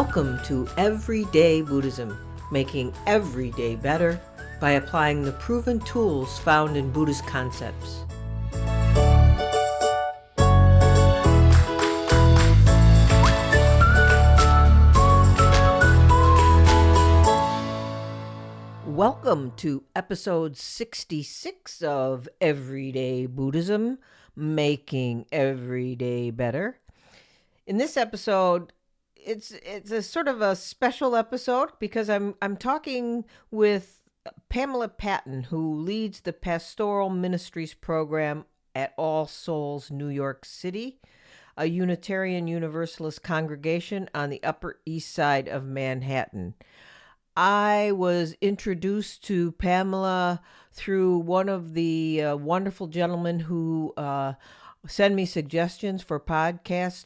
Welcome to Everyday Buddhism, making every day better by applying the proven tools found in Buddhist concepts. Welcome to episode 66 of Everyday Buddhism, making every day better. In this episode, it's a sort of a special episode because I'm talking with Pamela Patton, who leads the Pastoral Ministries program at All Souls New York City, a Unitarian Universalist congregation on the Upper East Side of Manhattan. I was introduced to Pamela through one of the wonderful gentlemen who send me suggestions for podcast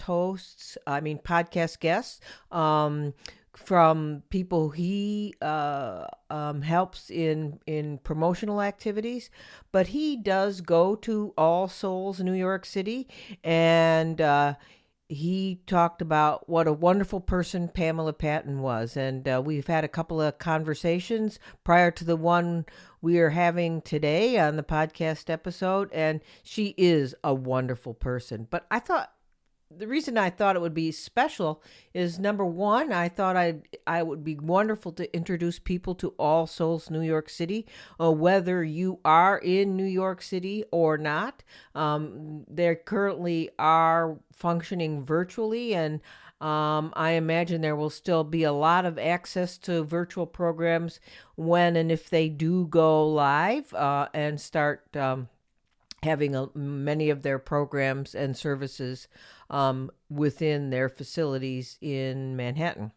guests, from people he helps in promotional activities. But he does go to All Souls New York City, and he talked about what a wonderful person Pamela Patton was. And we've had a couple of conversations prior to the one we are having today on the podcast episode. And she is a wonderful person. But the reason I thought it would be special is, number one, I thought I would be wonderful to introduce people to All Souls New York City, whether you are in New York City or not. They currently are functioning virtually, and I imagine there will still be a lot of access to virtual programs when and if they do go live and start having many of their programs and services within their facilities in Manhattan.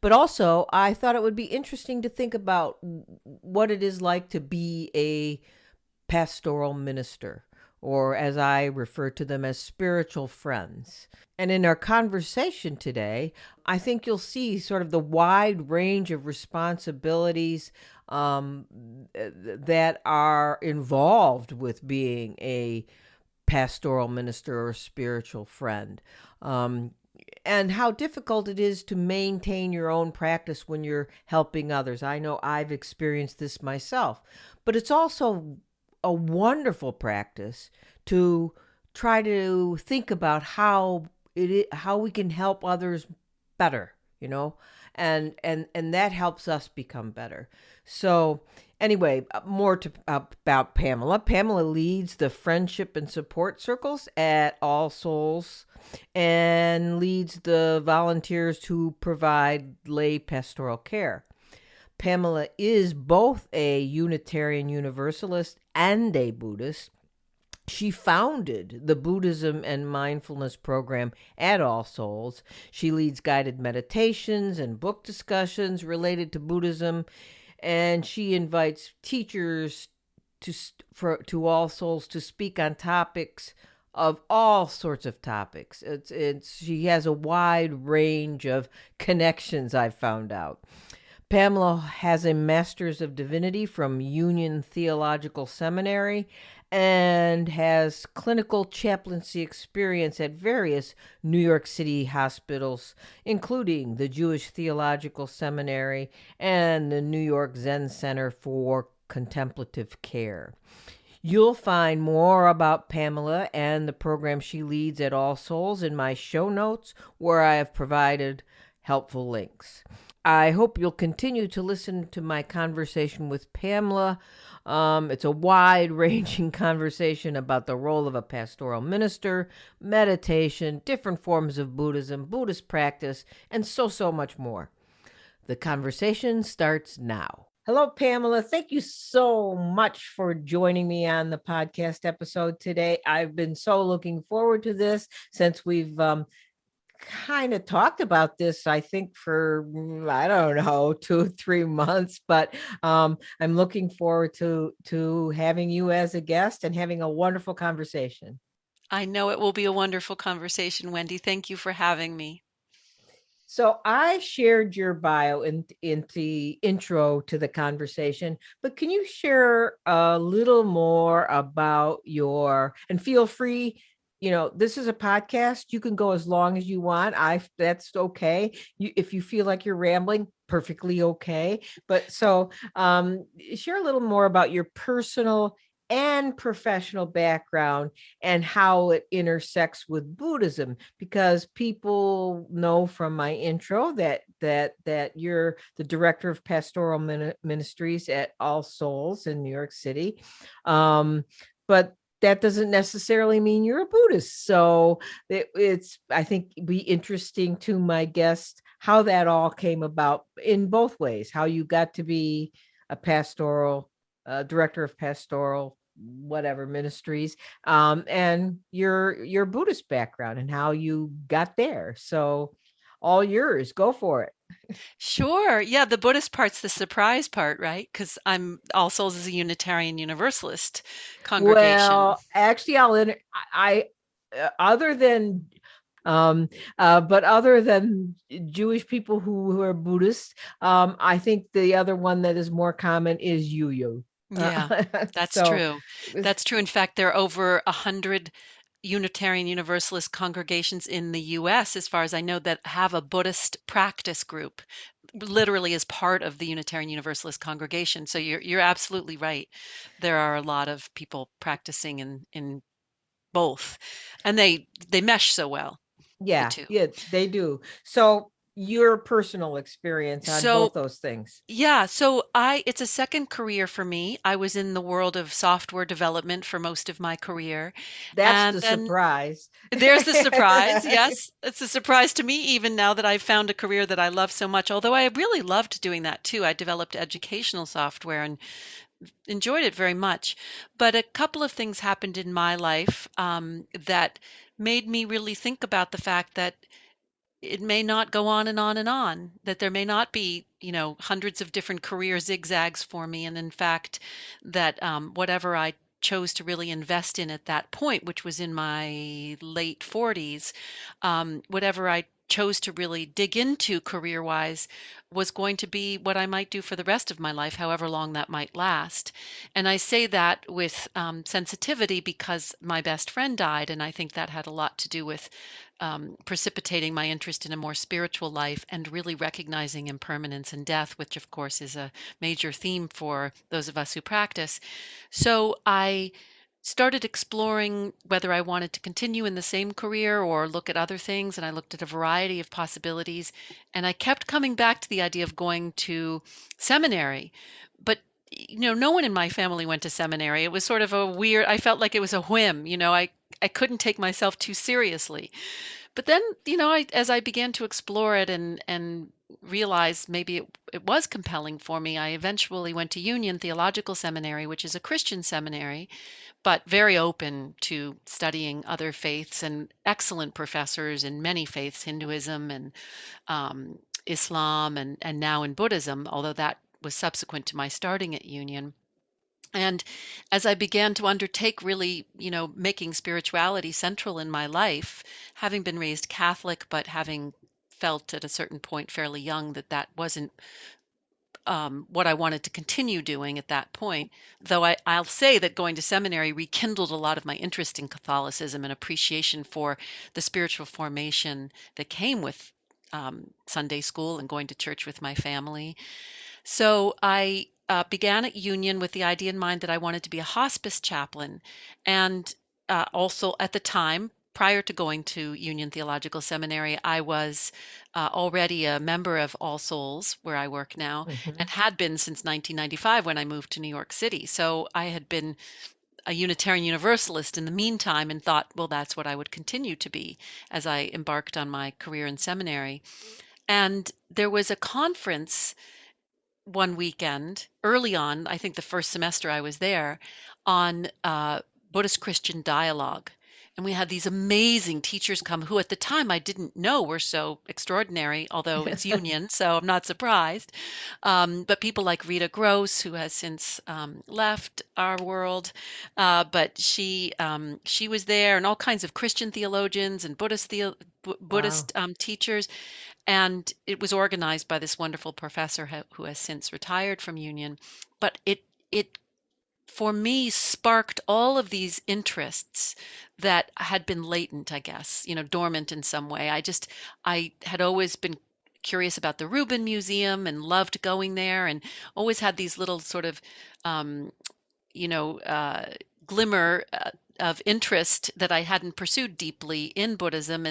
But also, I thought it would be interesting to think about what it is like to be a pastoral minister, or as I refer to them as spiritual friends. And in our conversation today, I think you'll see sort of the wide range of responsibilities that are involved with being a pastoral minister or spiritual friend, and how difficult it is to maintain your own practice when you're helping others. I know I've experienced this myself, but it's also a wonderful practice to try to think about how we can help others better, and that helps us become better. So anyway, more about Pamela. Pamela leads the friendship and support circles at All Souls and leads the volunteers who provide lay pastoral care. Pamela is both a Unitarian Universalist and a Buddhist. She founded the Buddhism and Mindfulness program at All Souls. She leads guided meditations and book discussions related to Buddhism, and she invites teachers to All Souls to speak on topics of all sorts of topics. She has a wide range of connections, I've found out. Pamela has a Master's of Divinity from Union Theological Seminary and has clinical chaplaincy experience at various New York City hospitals, including the Jewish Theological Seminary and the New York Zen Center for Contemplative Care. You'll find more about Pamela and the program she leads at All Souls in my show notes, where I have provided helpful links. I hope you'll continue to listen to my conversation with Pamela. It's a wide-ranging conversation about the role of a pastoral minister, meditation, different forms of Buddhism, Buddhist practice, and so much more. The conversation starts now. Hello, Pamela. Thank you so much for joining me on the podcast episode today. I've been so looking forward to this since we've kind of talked about this, I think, for, 2-3 months, but I'm looking forward to having you as a guest and having a wonderful conversation. I know it will be a wonderful conversation, Wendy. Thank you for having me. So I shared your bio in the intro to the conversation, but can you share a little more about and feel free, this is a podcast. You can go as long as you want. That's okay. If you feel like you're rambling, perfectly okay. But so share a little more about your personal and professional background and how it intersects with Buddhism, because people know from my intro that you're the director of Pastoral Ministries at All Souls in New York City. But that doesn't necessarily mean you're a Buddhist. So it's, I think, be interesting to my guest how that all came about in both ways, how you got to be a pastoral director of pastoral whatever ministries, and your Buddhist background and how you got there. So all yours, go for it. Sure. Yeah, the Buddhist part's the surprise part, right? Because I'm All Souls is a Unitarian Universalist congregation. Well, actually, I other than but other than Jewish people who are Buddhist, I think the other one that is more common is Yu. Yeah, that's So true. That's true. In fact, there are over 100 Unitarian Universalist congregations in the US, as far as I know, that have a Buddhist practice group, literally as part of the Unitarian Universalist congregation. So you're absolutely right. There are a lot of people practicing in both, and they mesh so well, the yeah, two. yeah, they do. So your personal experience on both So those things. yeah, so I it's a second career for me. I was in the world of software development for most of my career. That's And the then surprise. there's the surprise. Yes, it's a surprise to me even now that I've found a career that I love so much. Although I really loved doing that too. I developed educational software and enjoyed it very much. But a couple of things happened in my life that made me really think about the fact that it may not go on and on and on, that there may not be, hundreds of different career zigzags for me. And in fact, that whatever I chose to really invest in at that point, which was in my late 40s, whatever I chose to really dig into career wise was going to be what I might do for the rest of my life, however long that might last. And I say that with sensitivity because my best friend died, and I think that had a lot to do with precipitating my interest in a more spiritual life and really recognizing impermanence and death, which of course is a major theme for those of us who practice. So I started exploring whether I wanted to continue in the same career or look at other things, and I looked at a variety of possibilities. And I kept coming back to the idea of going to seminary. But no one in my family went to seminary. It was sort of a weird, I felt like it was a whim. I couldn't take myself too seriously. But then, as I began to explore it and realize maybe it was compelling for me, I eventually went to Union Theological Seminary, which is a Christian seminary, but very open to studying other faiths and excellent professors in many faiths, Hinduism and Islam, and now in Buddhism, although that was subsequent to my starting at Union. And as I began to undertake really, making spirituality central in my life, having been raised Catholic, but having felt at a certain point fairly young that that wasn't what I wanted to continue doing at that point, though I'll say that going to seminary rekindled a lot of my interest in Catholicism and appreciation for the spiritual formation that came with Sunday school and going to church with my family. So I began at Union with the idea in mind that I wanted to be a hospice chaplain. And also at the time, prior to going to Union Theological Seminary, I was already a member of All Souls, where I work now, Mhm. and had been since 1995 when I moved to New York City. So I had been a Unitarian Universalist in the meantime and thought, well, that's what I would continue to be as I embarked on my career in seminary. And there was a conference one weekend early on, I think the first semester I was there, on Buddhist Christian dialogue. And we had these amazing teachers come who at the time I didn't know were so extraordinary, although it's Union, so I'm not surprised. But people like Rita Gross, who has since left our world, but she was there, and all kinds of Christian theologians and Wow. Buddhist teachers, and it was organized by this wonderful professor who has since retired from Union. But it for me, sparked all of these interests that had been latent, I guess, dormant in some way. I had always been curious about the Rubin Museum and loved going there, and always had these little sort of um, you know, uh, glimmer of interest that I hadn't pursued deeply in Buddhism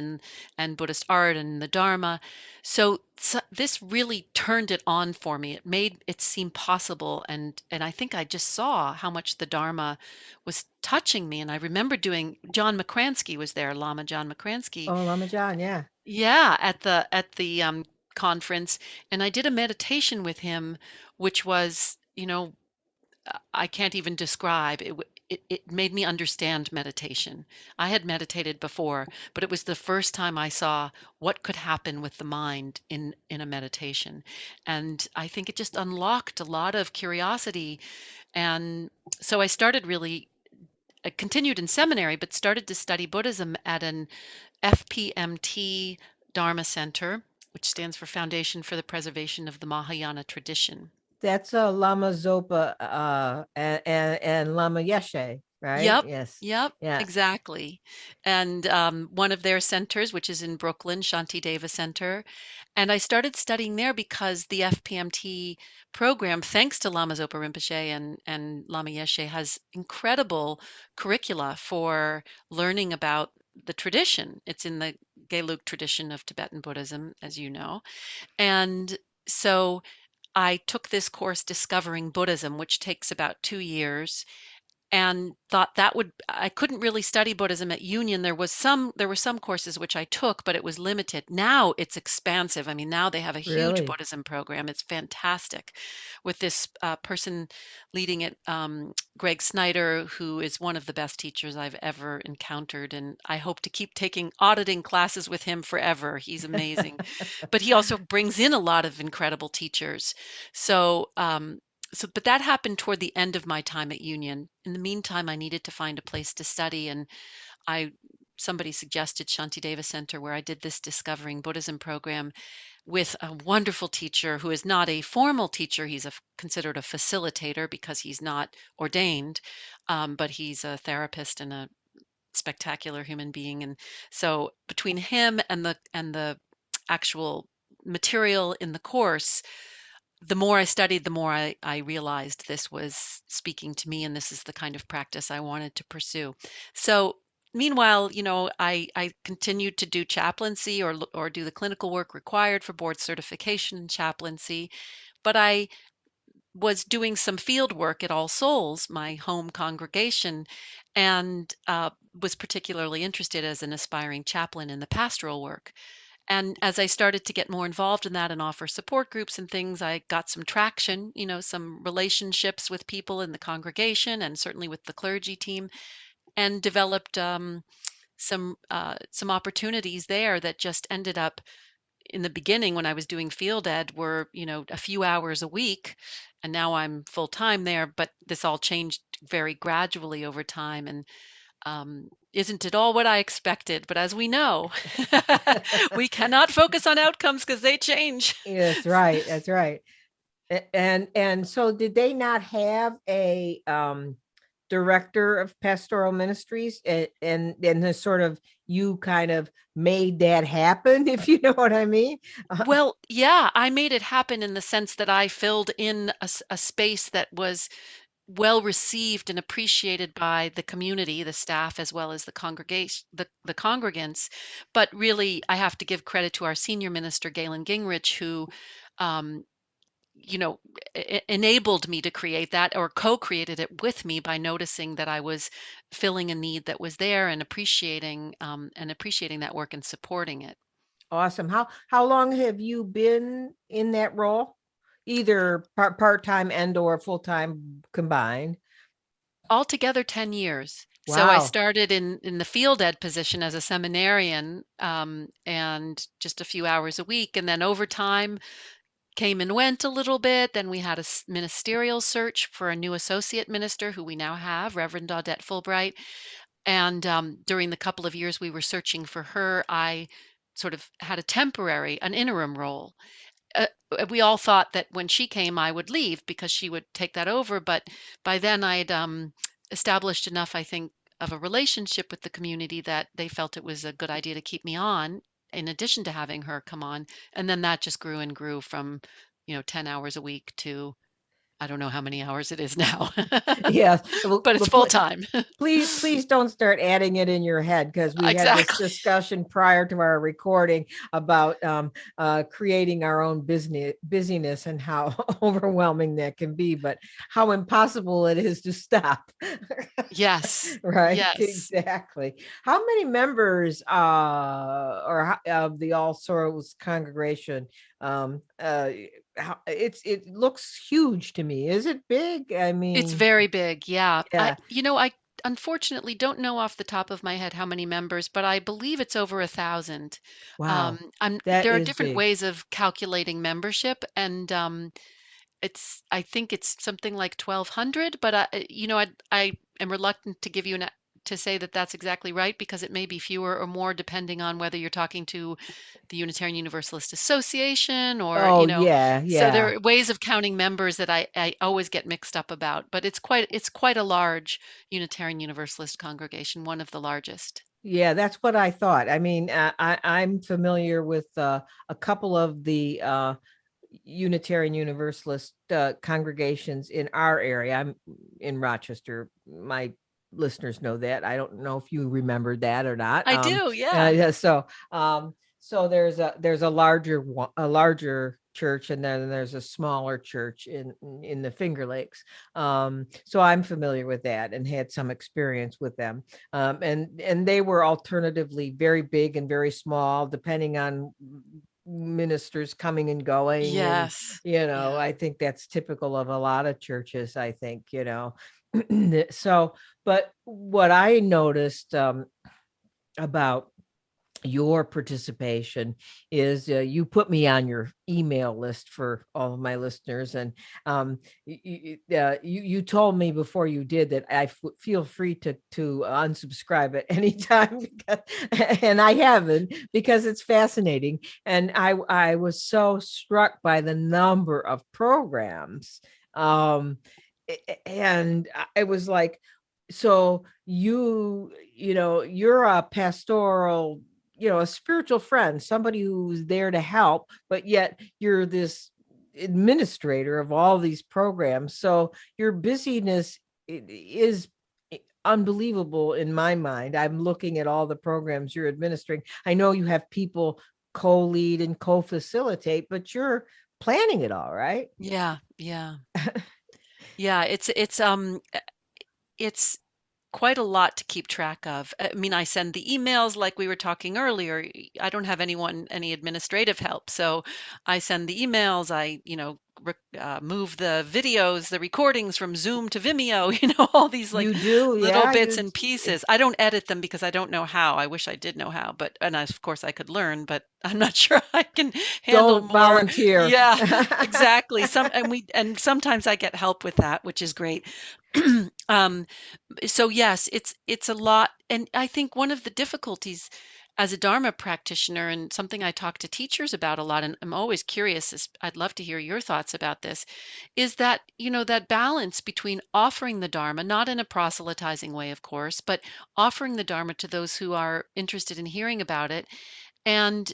and Buddhist art and the Dharma. So this really turned it on for me. It made it seem possible, and I think I just saw how much the Dharma was touching me. And I remember doing John McCransky was there, Lama John McCransky. Oh, Lama John, yeah. Yeah, at the conference, and I did a meditation with him, which was, I can't even describe. It made me understand meditation. I had meditated before, but it was the first time I saw what could happen with the mind in a meditation. And I think it just unlocked a lot of curiosity. And so I continued in seminary, but started to study Buddhism at an FPMT Dharma Center, which stands for Foundation for the Preservation of the Mahayana Tradition. That's Lama Zopa and Lama Yeshe, right? Yep, Yes. yep, Yeah. exactly. And one of their centers, which is in Brooklyn, Shantideva Center. And I started studying there because the FPMT program, thanks to Lama Zopa Rinpoche and Lama Yeshe, has incredible curricula for learning about the tradition. It's in the Gelug tradition of Tibetan Buddhism, as you know. And so I took this course, Discovering Buddhism, which takes about 2 years, and thought that would I couldn't really study Buddhism at Union. There were some courses which I took, but it was limited. Now it's expansive. I mean, now they have a huge Really? Buddhism program. It's fantastic with this person leading it, Greg Snyder, who is one of the best teachers I've ever encountered. And I hope to keep taking auditing classes with him forever. He's amazing. But he also brings in a lot of incredible teachers. So, but that happened toward the end of my time at Union. In the meantime, I needed to find a place to study, and I somebody suggested Shantideva Center, where I did this Discovering Buddhism program with a wonderful teacher who is not a formal teacher. He's considered a facilitator because he's not ordained, but he's a therapist and a spectacular human being. And so between him and the actual material in the course, the more I studied, the more I realized this was speaking to me, and this is the kind of practice I wanted to pursue. So, meanwhile, I continued to do chaplaincy or do the clinical work required for board certification in chaplaincy, but I was doing some field work at All Souls, my home congregation, and was particularly interested as an aspiring chaplain in the pastoral work. And as I started to get more involved in that and offer support groups and things, I got some traction, some relationships with people in the congregation and certainly with the clergy team, and developed some opportunities there that just ended up in the beginning when I was doing field ed were, a few hours a week, and now I'm full time there. But this all changed very gradually over time, and isn't it all what I expected? But as we know, we cannot focus on outcomes because they change. That's right. That's right. And so did they not have a director of pastoral ministries, and the sort of you kind of made that happen, if you know what I mean? Well, yeah, I made it happen in the sense that I filled in a space that was well received and appreciated by the community, the staff, as well as the congregation, the congregants. But really, I have to give credit to our senior minister, Galen Gingrich, who um, you know, enabled me to create that or co-created it with me by noticing that I was filling a need that was there and appreciating that work and supporting it. Awesome. How long have you been in that role? Either part-time and or full-time combined? Altogether 10 years. So I Wow. started in the field ed position as a seminarian, and just a few hours a week, and then over time came and went a little bit. Then we had a ministerial search for a new associate minister who we now have, Reverend Audette Fulbright. And during the couple of years we were searching for her, I sort of had an interim role. uh, we all thought that when she came, I would leave because she would take that over. But by then, I'd established enough, I think, of a relationship with the community that they felt it was a good idea to keep me on, in addition to having her come on. And then that just grew and grew from, 10 hours a week to I don't know how many hours it is now, Yes. Well, but it's full time. please don't start adding it in your head, because we had this Exactly. discussion prior to our recording about creating our own busyness and how overwhelming that can be, but how impossible it is to stop. Yes. Right, Yes. exactly. How many members of the All Souls congregation? It looks huge to me. Is it big? I It's mean, very big, yeah. yeah. I unfortunately don't know off the top of my head how many members, but I believe it's over 1,000. Wow, that There are is different big. ways of calculating membership, and I think it's something like 1,200, but I am reluctant to give you to say that that's exactly right because it may be fewer or more depending on whether you're talking to the Unitarian Universalist Association or, Oh, yeah, so there yeah. are ways of counting members that I always get mixed up about, but it's quite a large Unitarian Universalist congregation, one of the largest. Yeah, that's what I thought. I mean, I'm familiar with a couple of the Unitarian Universalist congregations in our area. I'm in Rochester. My listeners know that. I don't know if you remember that or not. I do, yeah. Yeah, so there's a larger church, and then there's a smaller church in the Finger Lakes. So I'm familiar with that and had some experience with them. And they were alternatively very big and very small, depending on ministers coming and going. And Yes. I Yeah. think that's typical of a lot of churches, I think. So, but what I noticed about your participation is, you put me on your email list for all of my listeners. And you told me before you did that feel free to unsubscribe at any time, and I haven't, because it's fascinating. And I was so struck by the number of programs. And I was like, so you're a pastoral, a spiritual friend, somebody who's there to help, but yet you're this administrator of all these programs. So your busyness is unbelievable in my mind. I'm looking at all the programs you're administering. I know you have people co-lead and co-facilitate, but you're planning it all, right? Yeah. Yeah. Yeah. It's quite a lot to keep track of. I mean, I send the emails like we were talking earlier. I don't have any administrative help. So I send the emails. Move the videos, the recordings from Zoom to Vimeo, all these like You do, little yeah. bits and pieces. I don't edit them because I don't know how. I wish I did know how, of course I could learn, but I'm not sure I can handle Don't more. volunteer. Yeah, exactly. And sometimes I get help with that, which is great. Um, so yes, it's a lot, and I think one of the difficulties as a Dharma practitioner, and something I talk to teachers about a lot, and I'm always curious, I'd love to hear your thoughts about this, is that, that balance between offering the Dharma, not in a proselytizing way, of course, but offering the Dharma to those who are interested in hearing about it, and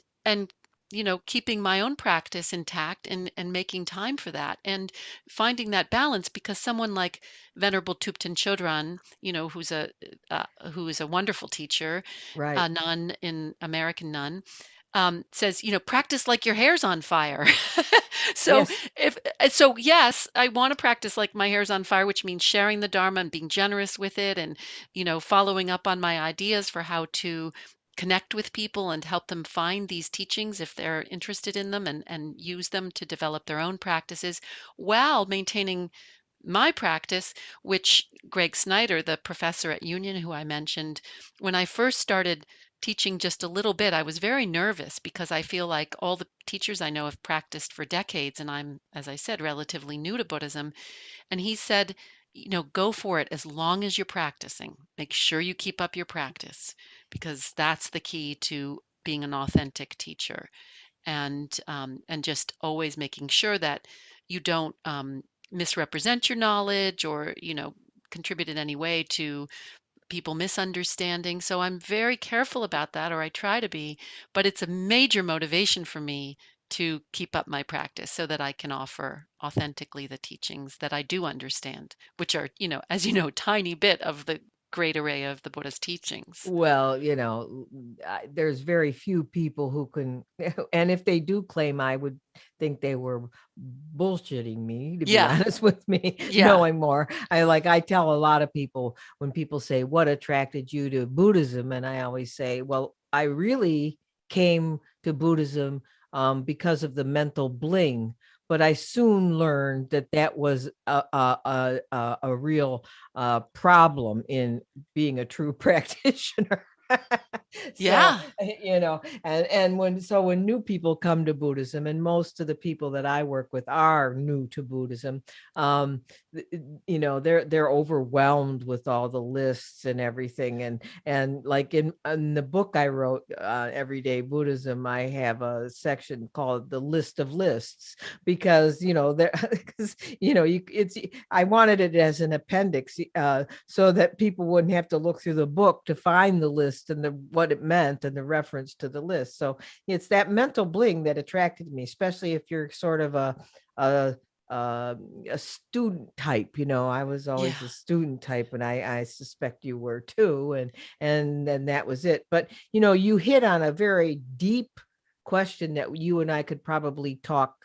keeping my own practice intact and making time for that and finding that balance, because someone like Venerable Thupten Chodron, who is a wonderful teacher, Right. a nun, in American nun, says, practice like your hair's on fire. so Yes. so yes, I want to practice like my hair's on fire, which means sharing the Dharma and being generous with it, and following up on my ideas for how to connect with people and help them find these teachings if they're interested in them, and use them to develop their own practices while maintaining my practice, which Greg Snyder, the professor at Union who I mentioned, when I first started teaching just a little bit, I was very nervous because I feel like all the teachers I know have practiced for decades, and I'm, as I said, relatively new to Buddhism. And he said, go for it as long as you're practicing. Make sure you keep up your practice, because that's the key to being an authentic teacher. and just always making sure that you don't misrepresent your knowledge or contribute in any way to people misunderstanding. So I'm very careful about that, or I try to be, but it's a major motivation for me to keep up my practice so that I can offer authentically the teachings that I do understand, which are, as you know, tiny bit of the great array of the Buddha's teachings. Well, there's very few people who can, and if they do claim, I would think they were bullshitting me, to be Yeah. honest with me, Yeah. knowing more. I tell a lot of people when people say, what attracted you to Buddhism? And I always say, well, I really came to Buddhism because of the mental bling. But I soon learned that that was a real problem in being a true practitioner. So, Yeah. and when new people come to Buddhism, and most of the people that I work with are new to Buddhism, um, they're overwhelmed with all the lists and everything. And like in the book I wrote, Everyday Buddhism, I have a section called the list of lists, because there because I wanted it as an appendix, so that people wouldn't have to look through the book to find the list and what it meant and the reference to the list. So it's that mental bling that attracted me, especially if you're sort of a a student type. I was always Yeah. a student type, and I suspect you were too. And then that was it. But you hit on a very deep question that you and I could probably talk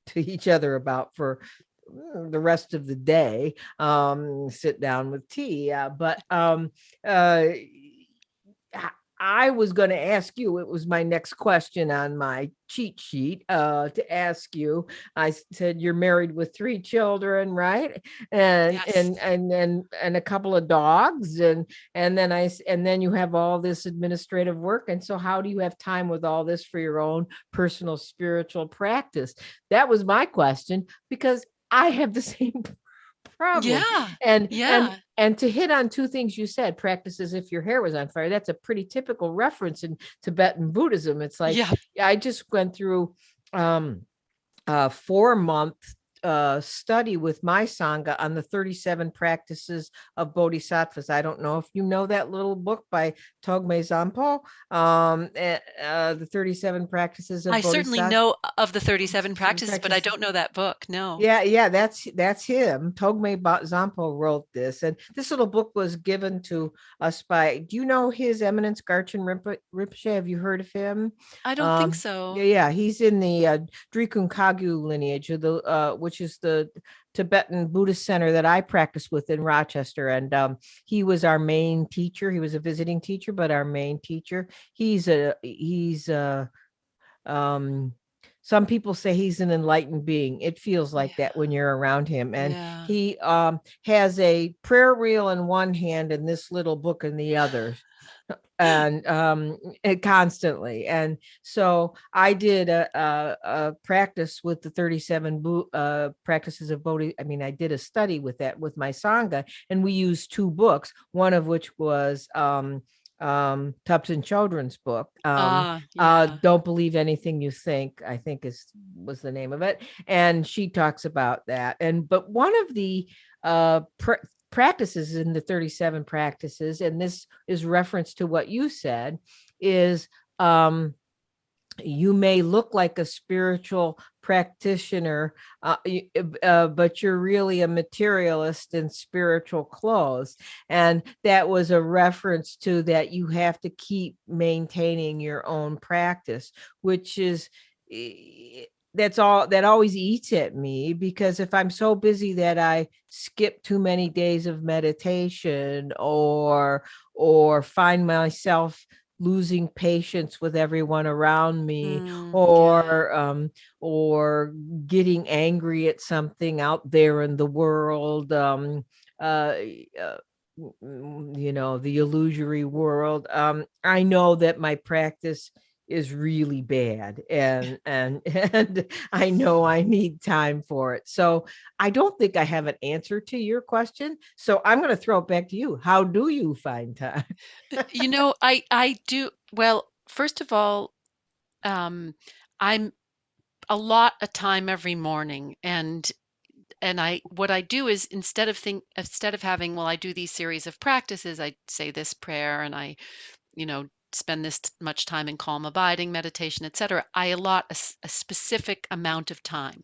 to each other about for the rest of the day, sit down with tea. But I was going to ask you, it was my next question on my cheat sheet, to ask you. I said you're married with 3 children, right? And Yes. and a couple of dogs, and then you have all this administrative work. And so how do you have time with all this for your own personal spiritual practice? That was my question, because I have the same problem. Yeah. And and Yeah. and to hit on 2 things you said, practice as if your hair was on fire. That's a pretty typical reference in Tibetan Buddhism. It's like, Yeah. I just went through a 4-month study with my sangha on the 37 practices of bodhisattvas. I don't know if you know that little book by Togme Zampo, the 37 practices of I certainly bodhisattvas. know of the 37 practices, but I don't know that book. No. Yeah, that's him. Togme Zampo wrote this, and this little book was given to us by. Do you know His Eminence Garchen Rinpoche? Have you heard of him? I don't think so. Yeah, he's in the Drikung Kagyu lineage, of the which is the Tibetan Buddhist center that I practice with in Rochester, and he was our main teacher. He was a visiting teacher, but our main teacher. He's um some people say he's an enlightened being. It feels like Yeah. that when you're around him. And Yeah. he has a prayer reel in one hand and this little book in the other, and constantly. And so I did a practice with the 37 practices of Bodhi. I mean, I did a study with that with my sangha, and we used 2 books, one of which was Tubson Children's book, Yeah. Don't Believe Anything You Think, I think was the name of it. And she talks about that. But one of the practices in the 37 practices, and this is reference to what you said, is you may look like a spiritual practitioner, but you're really a materialist in spiritual clothes. And that was a reference to that you have to keep maintaining your own practice, which is that always eats at me, because if I'm so busy that I skip too many days of meditation, or find myself losing patience with everyone around me, Yeah. or getting angry at something out there in the world, the illusory world. I know that my practice is really bad, and I know I need time for it. So I don't think I have an answer to your question. So I'm going to throw it back to you. How do you find time? I do. Well, first of all, um, I'm a lot of time every morning, and I what I do is instead of having, well, I do these series of practices, I say this prayer and I, spend this much time in calm abiding, meditation, etc. I allot a specific amount of time.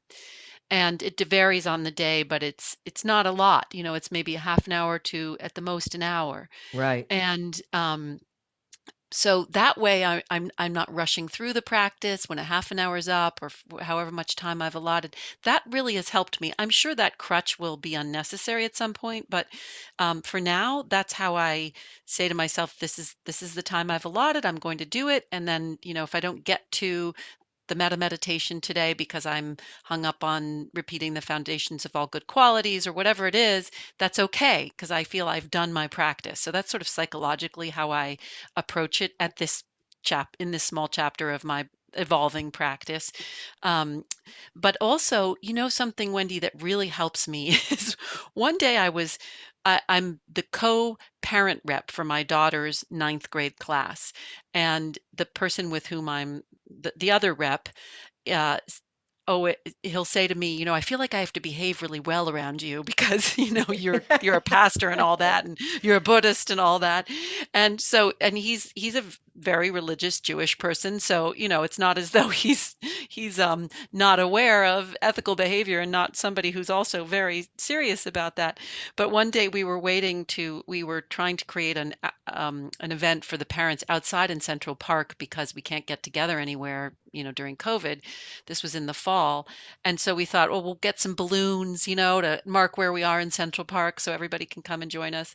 And it varies on the day, but it's not a lot. It's maybe a half an hour to at the most an hour. Right. And so that way I'm not rushing through the practice when a half an hour's up or however much time I've allotted. That really has helped me. I'm sure that crutch will be unnecessary at some point, but for now, that's how I say to myself, this is the time I've allotted. I'm going to do it, and then if I don't get to the meta meditation today because I'm hung up on repeating the foundations of all good qualities or whatever it is, that's okay because I feel I've done my practice. So that's sort of psychologically how I approach it at this in this small chapter of my evolving practice. Um, but also, something, Wendy, that really helps me is one day I'm the co-parent rep for my daughter's ninth grade class, and the person with whom I'm the other rep, uh, he'll say to me, I feel like I have to behave really well around you because, you're a pastor and all that, and you're a Buddhist and all that. And he's a very religious Jewish person. So, it's not as though he's not aware of ethical behavior and not somebody who's also very serious about that. But one day we were trying to create an event for the parents outside in Central Park because we can't get together anywhere, during COVID. This was in the fall. And so we thought, well, we'll get some balloons, to mark where we are in Central Park so everybody can come and join us.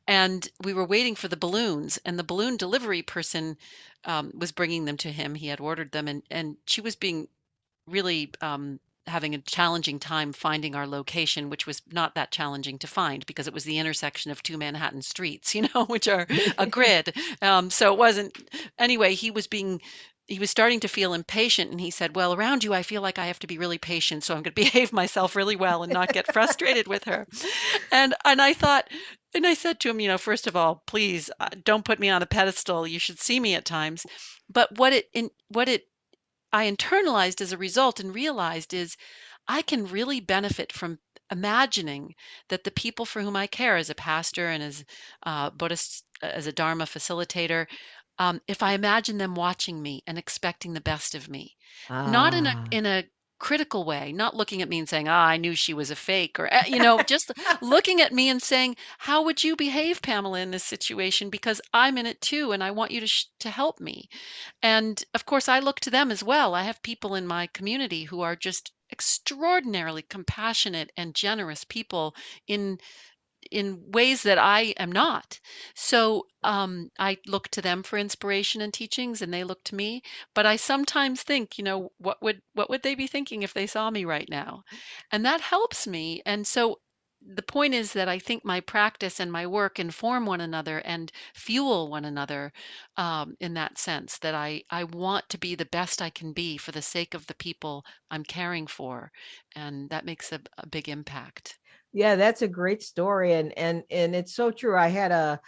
And we were waiting for the balloons, and the balloon delivery person was bringing them to him. He had ordered them, and she was being really having a challenging time finding our location, which was not that challenging to find because it was the intersection of two Manhattan streets, which are a grid. So it wasn't, anyway, he was starting to feel impatient, and he said, well, around you, I feel like I have to be really patient. So I'm going to behave myself really well and not get frustrated with her. And I thought, and I said to him, first of all, please don't put me on a pedestal. You should see me at times. But what it I internalized as a result and realized is I can really benefit from imagining that the people for whom I care as a pastor and as Buddhist, as a Dharma facilitator, if I imagine them watching me and expecting the best of me, not Ah. in a critical way, not looking at me and saying, "Ah, I knew she was a fake," or just looking at me and saying, "How would you behave, Pamela, in this situation? Because I'm in it too, and I want you to help me." And of course, I look to them as well. I have people in my community who are just extraordinarily compassionate and generous people in ways that I am not. So I look to them for inspiration and teachings, and they look to me. But I sometimes think, what would they be thinking if they saw me right now? And that helps me. And so the point is that I think my practice and my work inform one another and fuel one another in that sense. That I want to be the best I can be for the sake of the people I'm caring for, and that makes a big impact. Yeah, that's a great story, and it's so true. I had a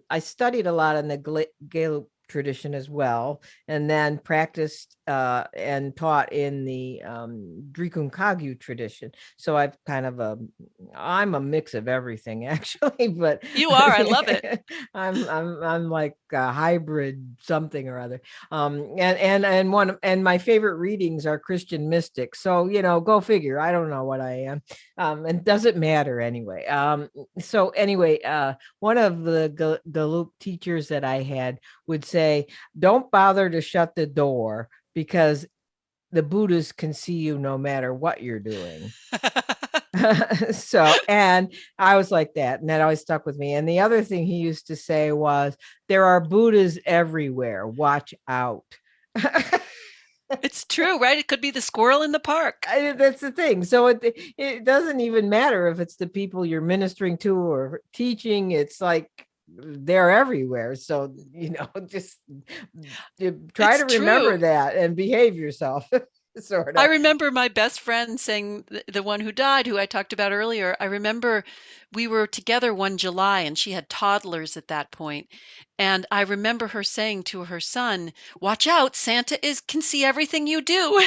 I studied a lot in the Gaelic tradition as well, and then practiced and taught in the Drikung Kagyu tradition. So I'm a mix of everything actually, but You are. I love it. I'm like a hybrid something or other. And my favorite readings are Christian mystics. So go figure. I don't know what I am, and it doesn't matter anyway. So anyway, one of the Galup teachers that I had would say, don't bother to shut the door because the Buddhas can see you no matter what you're doing. So, and I was like that, and that always stuck with me. And the other thing he used to say was, there are Buddhas everywhere. Watch out. It's true, right? It could be the squirrel in the park. That's the thing. So it doesn't even matter if it's the people you're ministering to or teaching. It's like they're everywhere. So just try It's to remember true. that and behave yourself. sort I of. remember my best friend saying, the one who died, who I talked about earlier. I remember we were together one July and she had toddlers at that point. And I remember her saying to her son, "Watch out, Santa can see everything you do." I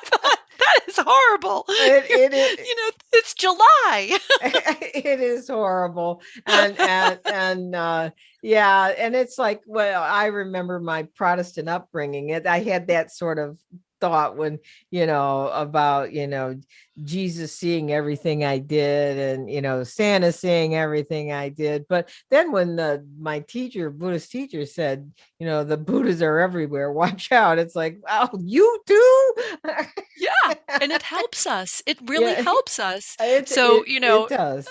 thought, that is horrible. It's July. It is horrible. And yeah, and it's like, well, I remember my Protestant upbringing. I had that sort of thought when, about, Jesus seeing everything I did, and Santa seeing everything I did. But then when my Buddhist teacher said, the Buddhas are everywhere, watch out, it's like, oh, you too. Yeah, and it helps us. It really Yeah, helps us. So, it does.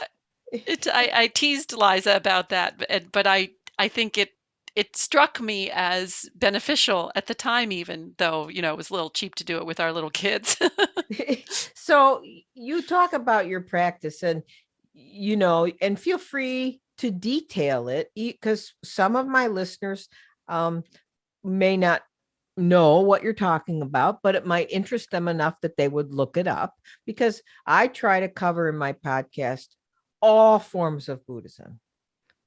I teased Liza about that, but I think it struck me as beneficial at the time, even though, it was a little cheap to do it with our little kids. So you talk about your practice, and and feel free to detail it, because some of my listeners may not know what you're talking about, but it might interest them enough that they would look it up, because I try to cover in my podcast all forms of Buddhism.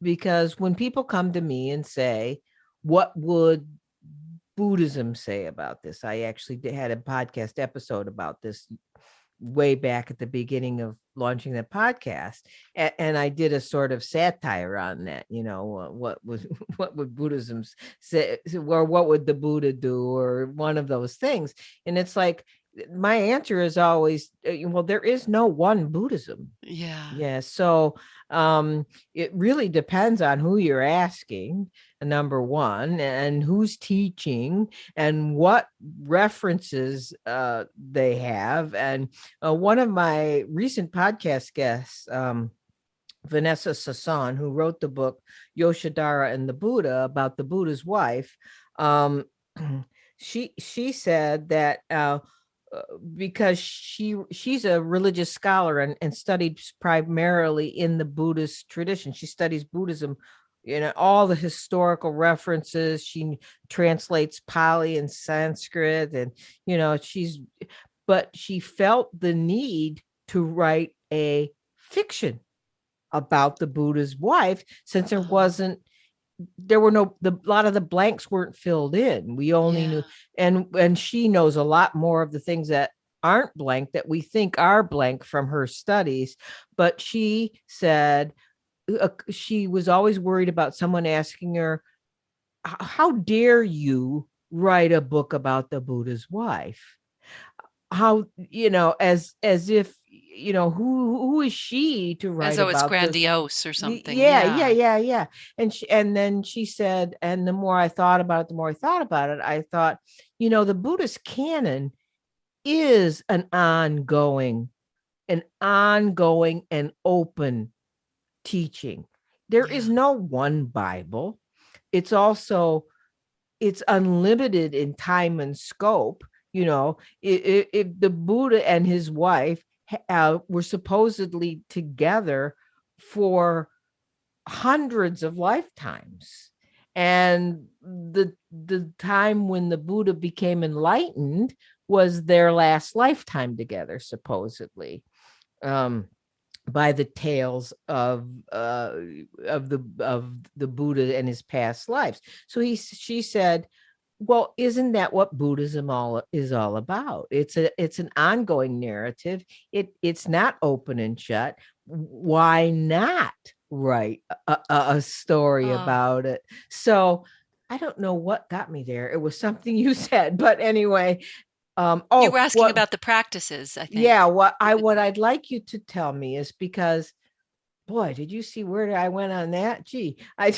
Because when people come to me and say, what would Buddhism say about this? I actually had a podcast episode about this way back at the beginning of launching the podcast, and I did a sort of satire on that. What would Buddhism say, or what would the Buddha do, or one of those things. And it's like, my answer is always, well, there is no one Buddhism. Yeah. So it really depends on who you're asking, number one, and who's teaching, and what references they have. And one of my recent podcast guests, Vanessa Sasson, who wrote the book Yoshodhara and the Buddha, about the Buddha's wife, she said that because she's a religious scholar and studied primarily in the Buddhist tradition. She studies Buddhism, all the historical references. She translates Pali and Sanskrit, and but she felt the need to write a fiction about the Buddha's wife, since a lot of the blanks weren't filled in. We only knew, and she knows a lot more of the things that aren't blank that we think are blank from her studies. But she said she was always worried about someone asking her, how dare you write a book about the Buddha's wife? How, as if, who is she to write As though it's about grandiose or something. Yeah. And then she said, and the more I thought about it, I thought, the Buddhist canon is an ongoing and open teaching. There is no one Bible. It's unlimited in time and scope. If the Buddha and his wife were supposedly together for hundreds of lifetimes, and the time when the Buddha became enlightened was their last lifetime together, supposedly, by the tales of the Buddha and his past lives. So she said, well, isn't that what Buddhism is all about? It's an ongoing narrative. It's not open and shut. Why not write a story about it? So I don't know what got me there. It was something you said, but anyway. You were asking about the practices, I think. Yeah, what I'd like you to tell me is, because, boy, did you see where I went on that? Gee, I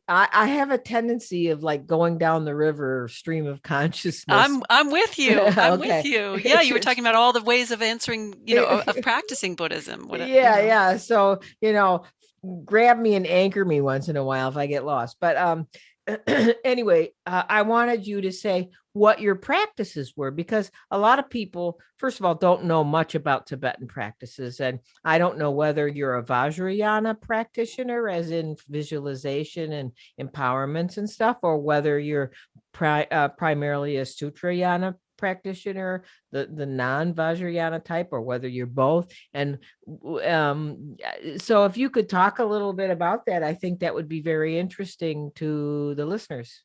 have a tendency of like going down the river stream of consciousness. I'm with you. I'm Okay. with you. Yeah, you were talking about all the ways of answering, of practicing Buddhism. Yeah. So, grab me and anchor me once in a while if I get lost. But anyway, I wanted you to say what your practices were, because a lot of people, first of all, don't know much about Tibetan practices. And I don't know whether you're a Vajrayana practitioner, as in visualization and empowerments and stuff, or whether you're primarily a Sutrayana practitioner, the non-Vajrayana type, or whether you're both. And so if you could talk a little bit about that, I think that would be very interesting to the listeners.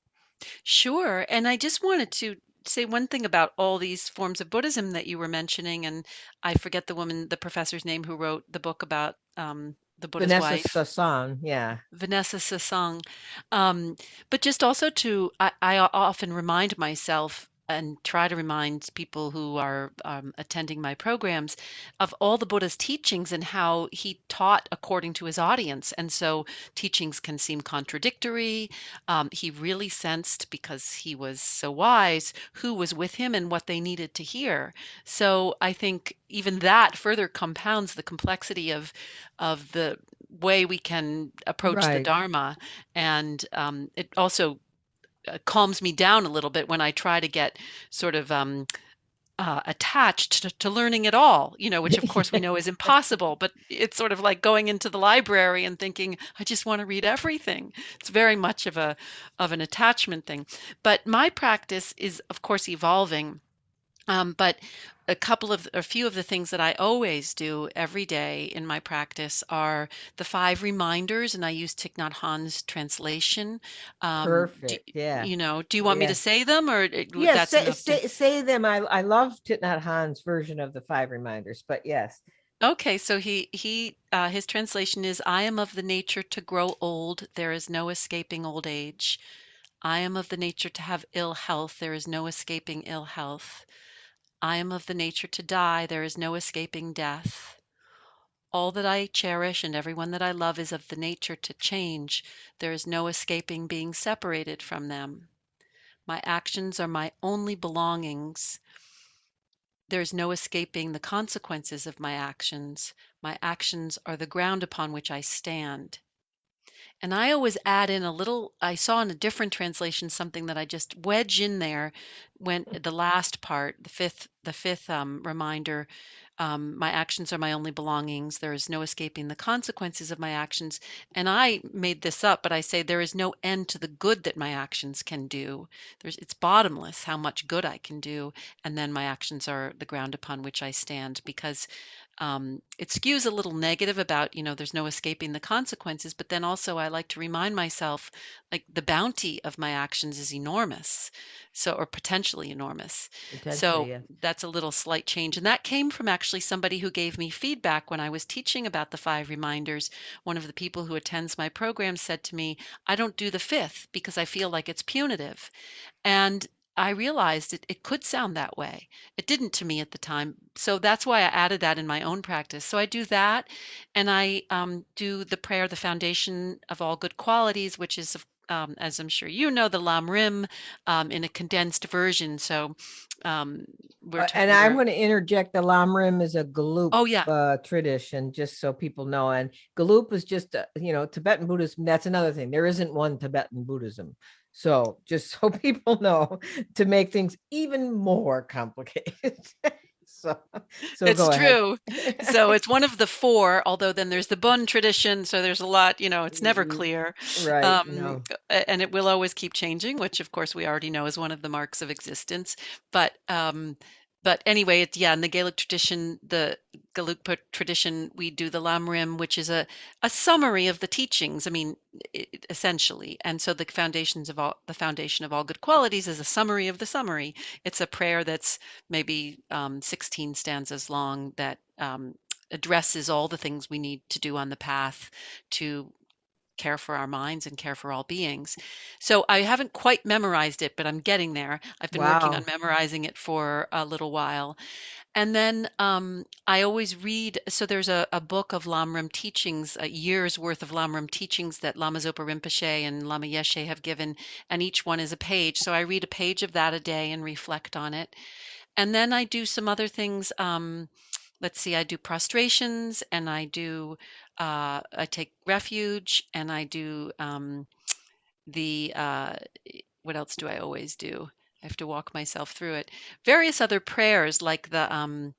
Sure. And I just wanted to say one thing about all these forms of Buddhism that you were mentioning. And I forget the professor's name who wrote the book about the Buddha's Vanessa wife. Sasan, yeah. Vanessa Sasang. Um, but just also I often remind myself and try to remind people who are attending my programs of all the Buddha's teachings and how he taught according to his audience. And so teachings can seem contradictory. He really sensed, because he was so wise, who was with him and what they needed to hear. So I think even that further compounds the complexity of the way we can approach the Right. Dharma. And it also calms me down a little bit when I try to get sort of attached to learning it all, which of course we know is impossible, but it's sort of like going into the library and thinking, I just want to read everything. It's very much of an attachment thing. But my practice is, of course, evolving. But a few of the things that I always do every day in my practice are the five reminders, and I use Thich Nhat Hanh's translation. Perfect. Yeah. Do you want me to Yeah. say them, or Yes, that's enough to? say them. I love Thich Nhat Hanh's version of the five reminders, but yes. Okay, so his translation is, I am of the nature to grow old, there is no escaping old age. I am of the nature to have ill health, there is no escaping ill health. I am of the nature to die, there is no escaping death. All that I cherish and everyone that I love is of the nature to change. There is no escaping being separated from them. My actions are my only belongings. There is no escaping the consequences of my actions. My actions are the ground upon which I stand. And I always add in a little, I saw in a different translation something that I just wedge in there when the last part, the fifth reminder, my actions are my only belongings. There is no escaping the consequences of my actions. And I made this up, but I say there is no end to the good that my actions can do. It's bottomless how much good I can do. And then my actions are the ground upon which I stand, because it skews a little negative about, there's no escaping the consequences. But then also, I like to remind myself, like, the bounty of my actions is enormous, or potentially enormous. Potentially, So yeah. that's a little slight change. And that came from actually somebody who gave me feedback when I was teaching about the five reminders. One of the people who attends my program said to me, I don't do the fifth because I feel like it's punitive. And I realized it could sound that way. It didn't to me at the time. So that's why I added that in my own practice. So I do that, and I do the prayer, the foundation of all good qualities, which is, as I'm sure you know, the Lam Rim in a condensed version. So um, And I'm we're going to interject, the Lamrim is a Galup oh yeah. tradition, just so people know. And Galup is just, Tibetan Buddhism. That's another thing. There isn't one Tibetan Buddhism. So just so people know, to make things even more complicated. so, so It's go ahead. true. So it's one of the four, although then there's the Bun tradition, so there's a lot, it's never clear. Right. Um, and it will always keep changing, which of course we already know is one of the marks of existence. But anyway, yeah, in the Gaelic tradition, the Gelugpa tradition, we do the Lamrim, which is a summary of the teachings. I mean, essentially. And so the foundation of all good qualities is a summary of the summary. It's a prayer that's maybe 16 stanzas long that addresses all the things we need to do on the path to care for our minds and care for all beings. So I haven't quite memorized it, but I'm getting there. I've been working on Wow. memorizing it for a little while. And then I always read, so there's a book of Lamrim teachings, a year's worth of Lamrim teachings that Lama Zopa Rinpoche and Lama Yeshe have given, and each one is a page. So I read a page of that a day and reflect on it. And then I do some other things. Let's see, I do prostrations, and I take refuge, and I do the what else do I always do? I have to walk myself through it. Various other prayers like the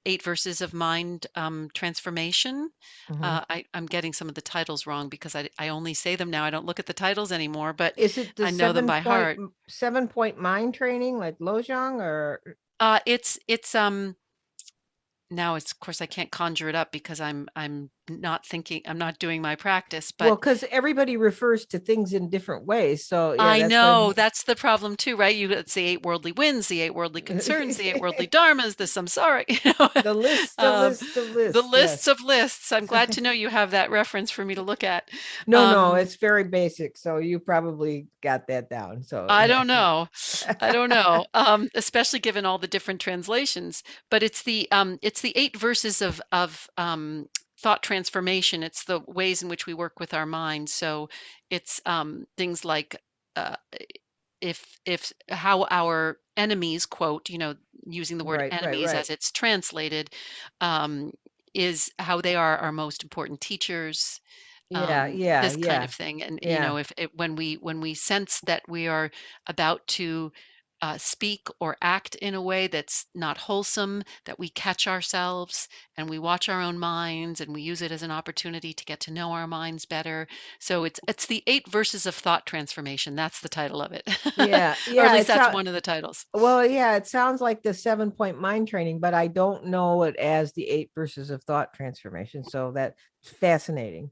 8 verses of mind transformation. Hmm. I'm getting some of the titles wrong because I only say them now. I don't look at the titles anymore, but Is it the I know them by heart. 7 point mind training like Lojong or? It's now it's, of course, I can't conjure it up because I'm not thinking, I'm not doing my practice, Well, but because everybody refers to things in different ways. So yeah, I that's what. know that's the problem too, right? It's the 8 worldly winds, the 8 worldly concerns, the 8 worldly dharmas, the samsara, The list, the um, list, the the list. lists Yes. of lists. I'm glad to know you have that reference for me to look at. No, no, Um, it's very basic. So you probably got that down. So I yeah. don't know. I don't know. Especially given all the different translations. But it's the 8 verses of thought transformation. It's the ways in which we work with our minds. So it's things like uh, if how our enemies, quote, using the word Right, right, enemies right. as it's translated, um, is how they are our most important teachers, Yeah, yeah, this kind yeah, of thing. And yeah. if it, when we sense that we are about to speak or act in a way that's not wholesome, that we catch ourselves and we watch our own minds and we use it as an opportunity to get to know our minds better. So it's the 8 verses of thought transformation. That's the title of it, Yeah, or at yeah. least that's one of the titles. Well, yeah, it sounds like the 7 point mind training, but I don't know it as the 8 verses of thought transformation. So that's fascinating.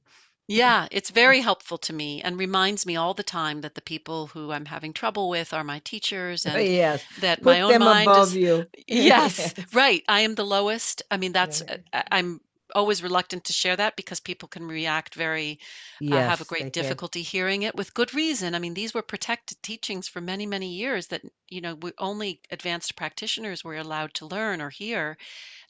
Yeah, it's very helpful to me and reminds me all the time that the people who I'm having trouble with are my teachers and Yes. that my Put own them mind above is, you. yes, Yes. right. I am the lowest. I mean, that's, Yeah. I'm always reluctant to share that because people can react very, have a Yes, they great can. difficulty hearing it with good reason. I mean, these were protected teachings for many, many years that, we only advanced practitioners were allowed to learn or hear.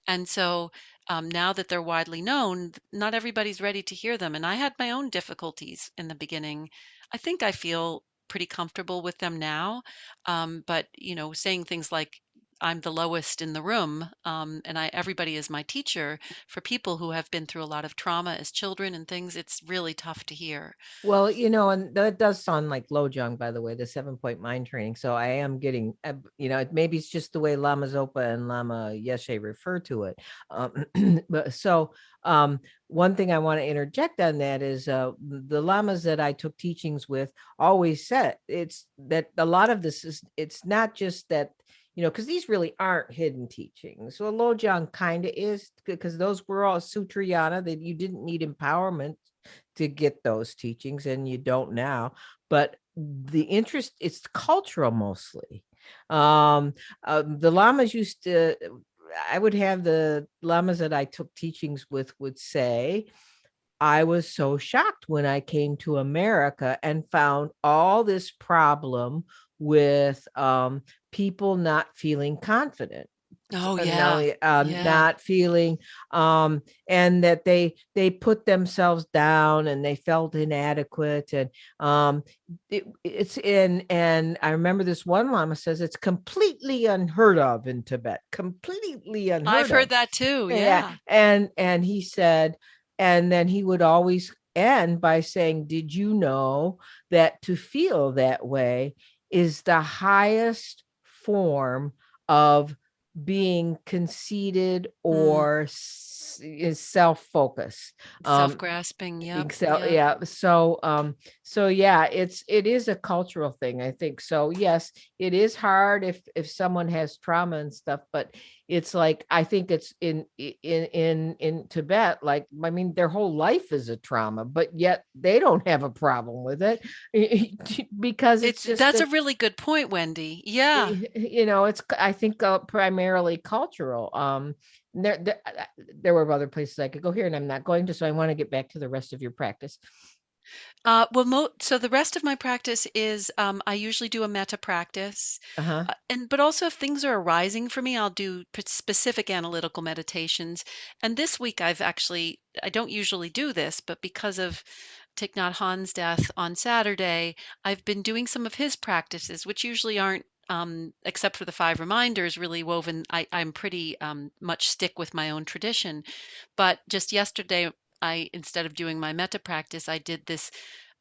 And so now that they're widely known, not everybody's ready to hear them. And I had my own difficulties in the beginning. I think I feel pretty comfortable with them now. But, saying things like, I'm the lowest in the room, and everybody is my teacher. For people who have been through a lot of trauma as children and things, it's really tough to hear. Well, and that does sound like Lojong, by the way, the 7 point mind training. So I am getting, maybe it's just the way Lama Zopa and Lama Yeshe refer to it. But so one thing I want to interject on that is the lamas that I took teachings with always said it's that a lot of this is, it's not just that, because these really aren't hidden teachings. So Lojong kind of is, because those were all Sutrayana, that you didn't need empowerment to get those teachings, and you don't now. But the interest, it's cultural mostly. The lamas used to, I would have the lamas that I took teachings with would say, I was so shocked when I came to America and found all this problem with people not feeling confident, Oh, now yeah. Yeah. not feeling, and that they put themselves down and they felt inadequate, and it's in, and I remember this one lama says it's completely unheard of in Tibet, completely I've unheard heard of. that too. Yeah, Yeah. and he said, and then he would always end by saying, did you know that to feel that way is the highest form of being conceited Mm. or is self-focused. um Self-grasping. Yep. Excel, Yeah. yeah. So yeah, it is a cultural thing, I think. So yes, it is hard if someone has trauma and stuff, but it's like, I think it's in Tibet, like, I mean, their whole life is a trauma, but yet they don't have a problem with it because it's just That's a that, really good point, Wendy. Yeah. it's, I think, primarily cultural. There were other places I could go here, and I'm not going to, so I want to get back to the rest of your practice. Well, so the rest of my practice is I usually do a metta practice, Uh-huh. and but also if things are arising for me, I'll do specific analytical meditations. And this week, I don't usually do this, but because of Thich Nhat Hanh's death on Saturday, I've been doing some of his practices, which usually aren't. Except for the 5 reminders, really woven. I'm pretty much stick with my own tradition. But just yesterday, instead of doing my metta practice, I did this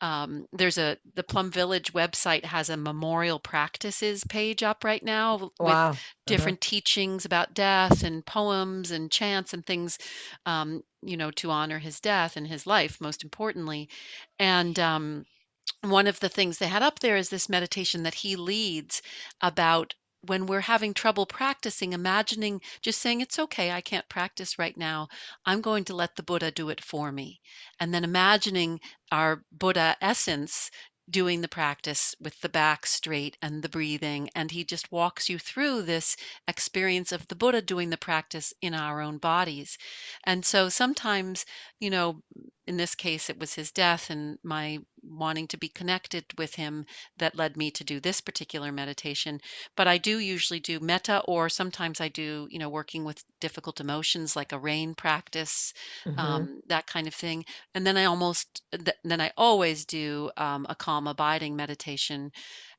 The Plum Village website has a memorial practices page up right now with Wow. Uh-huh. different teachings about death and poems and chants and things, to honor his death and his life, most importantly. And one of the things they had up there is this meditation that he leads about when we're having trouble practicing, imagining just saying, it's okay, I can't practice right now. I'm going to let the Buddha do it for me. And then imagining our Buddha essence doing the practice with the back straight and the breathing. And he just walks you through this experience of the Buddha doing the practice in our own bodies. And so sometimes, you know, in this case, it was his death and my wanting to be connected with him that led me to do this particular meditation. But I do usually do metta, or sometimes I do, working with difficult emotions like a rain practice, Mm-hmm. that kind of thing. And then I always do a calm abiding meditation,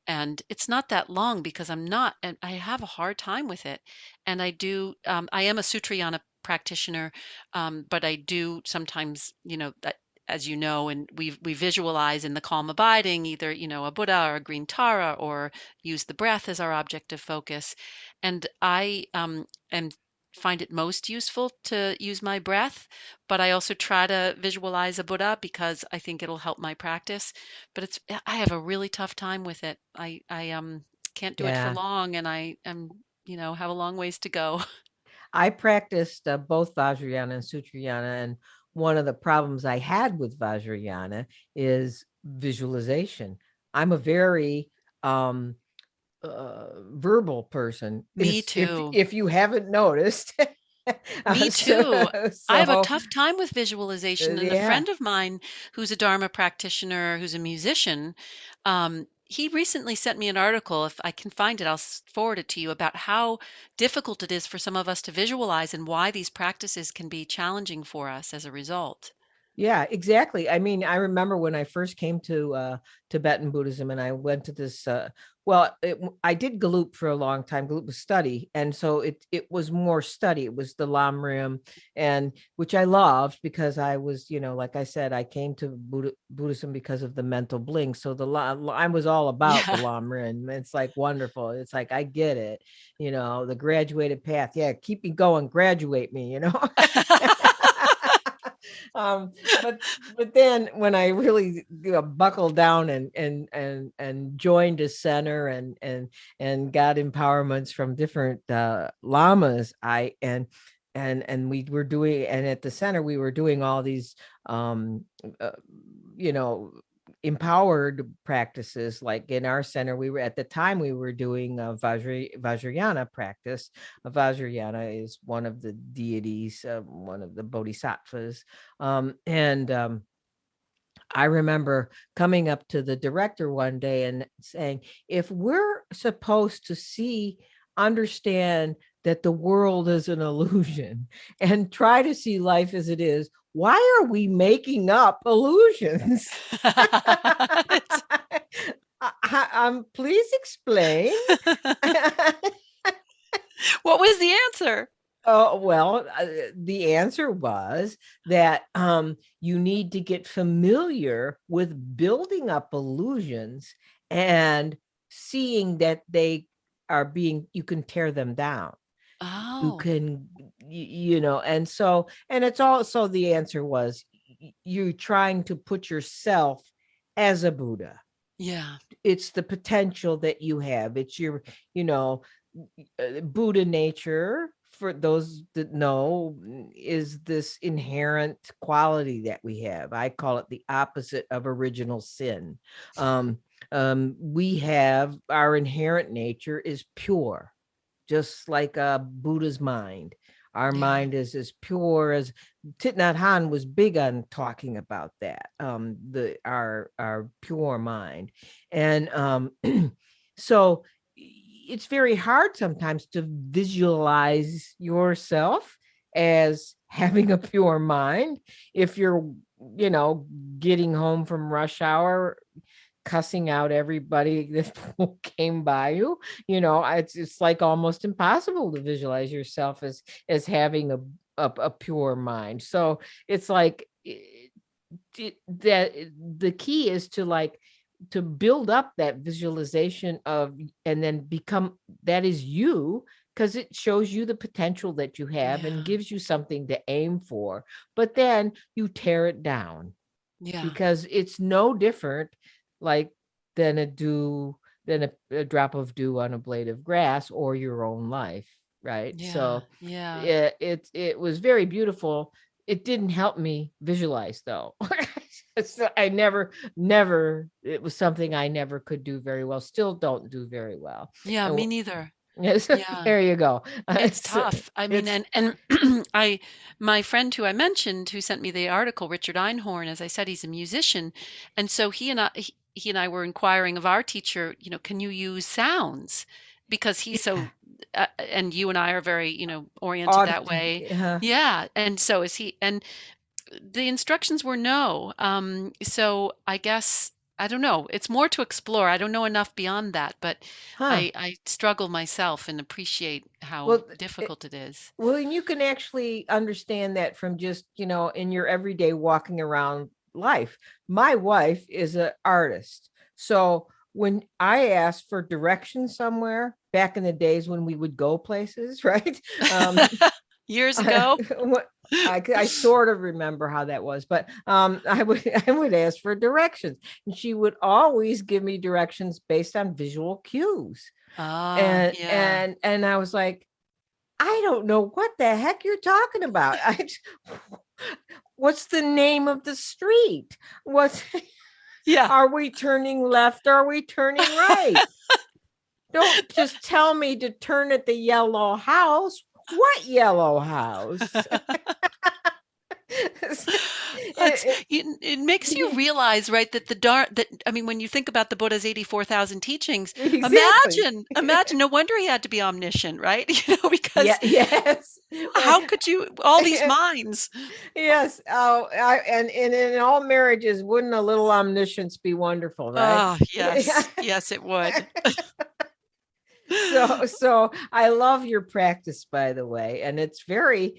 and it's not that long because and I have a hard time with it. And I am a Sutrayana practitioner, but I do sometimes, as you know, and we visualize in the calm abiding either, a Buddha or a green Tara, or use the breath as our object of focus. And I am find it most useful to use my breath, but I also try to visualize a Buddha because I think it'll help my practice. But I have a really tough time with it. I can't do it for Yeah. long, and have a long ways to go. I practiced both Vajrayana and Sutrayana, and one of the problems I had with Vajrayana is visualization. I'm a very verbal person. Me If too. if you haven't noticed, Me so too. I have a so tough time with visualization, and a yeah. friend of mine who's a Dharma practitioner, who's a musician, he recently sent me an article. If I can find it, I'll forward it to you, about how difficult it is for some of us to visualize and why these practices can be challenging for us as a result. Yeah, exactly. I mean, I remember when I first came to Tibetan Buddhism, and I went to this. I did Galup for a long time. Galup was study, and so it was more study. It was the Lam, and which I loved because I was, like I said, I came to Buddhism because of the mental blink. So I was all about the Yeah. Lam. It's like wonderful. It's like I get it. The graduated path. Yeah, keep me going. Graduate me. um but then when I really buckled down and joined a center and got empowerments from different lamas, and we were doing, and at the center we were doing all these um uh, you know empowered practices. Like in our center, we were at the time we were doing a Vajrayana practice. Vajrayana is one of the deities, one of the bodhisattvas. And I remember coming up to the director one day and saying, if we're supposed to understand that the world is an illusion and try to see life as it is, why are we making up illusions? It's- Please explain. what was the answer? Oh, well, the answer was that you need to get familiar with building up illusions and seeing that you can tear them down. You Oh, can, and it's also, the answer was you trying to put yourself as a Buddha. yeah. It's the potential that you have. It's your, you know, Buddha nature, for those that know, is this inherent quality that we have. I call it the opposite of original sin. Um, we have, our inherent nature is pure, just like Buddha's mind. Our Yeah. mind is as pure as Thich Nhat Hanh was big on talking about that. Our pure mind, and so it's very hard sometimes to visualize yourself as having a pure mind if you're, getting home from rush hour cussing out everybody that came by you. It's like almost impossible to visualize yourself as having a pure mind. So it's like that the key is to like to build up that visualization of, and then become, that is you, because it shows you the potential that you have and gives you something to aim for. But then you tear it down, because it's no different like than a drop of dew on a blade of grass or your own life, right? So it was very beautiful. It didn't help me visualize though. So I never, it was something I never could do very well. Still don't do very well. Yeah, And me neither. yes, Yeah. there you go. It's tough. I mean, and my friend who I mentioned who sent me the article, Richard Einhorn, as I said, he's a musician, and so he and I were inquiring of our teacher, can you use sounds? Because he's so, and you and I are very, oriented that way. Yeah, and so is he. And the instructions were no. So I guess I don't know. It's more to explore. I don't know enough beyond that, but I struggle myself and appreciate how difficult it is. Well, and you can actually understand that from just, in your everyday walking around life. My wife is an artist. So when I asked for directions somewhere back in the days when we would go places, right? Years ago. I sort of remember how that was, but I would ask for directions, and she would always give me directions based on visual cues. And I was like, I don't know what the heck you're talking about. What's the name of the street? Are we turning left? Are we turning right? Don't just tell me to turn at the yellow house. What yellow house? It makes you realize, right, that I mean, when you think about the Buddha's 84,000 teachings, imagine, no wonder he had to be omniscient, right? Because how could you, all these minds? Yes. Oh, and in all marriages, wouldn't a little omniscience be wonderful, right? Oh, yes. Yes, it would. So I love your practice, by the way, and it's very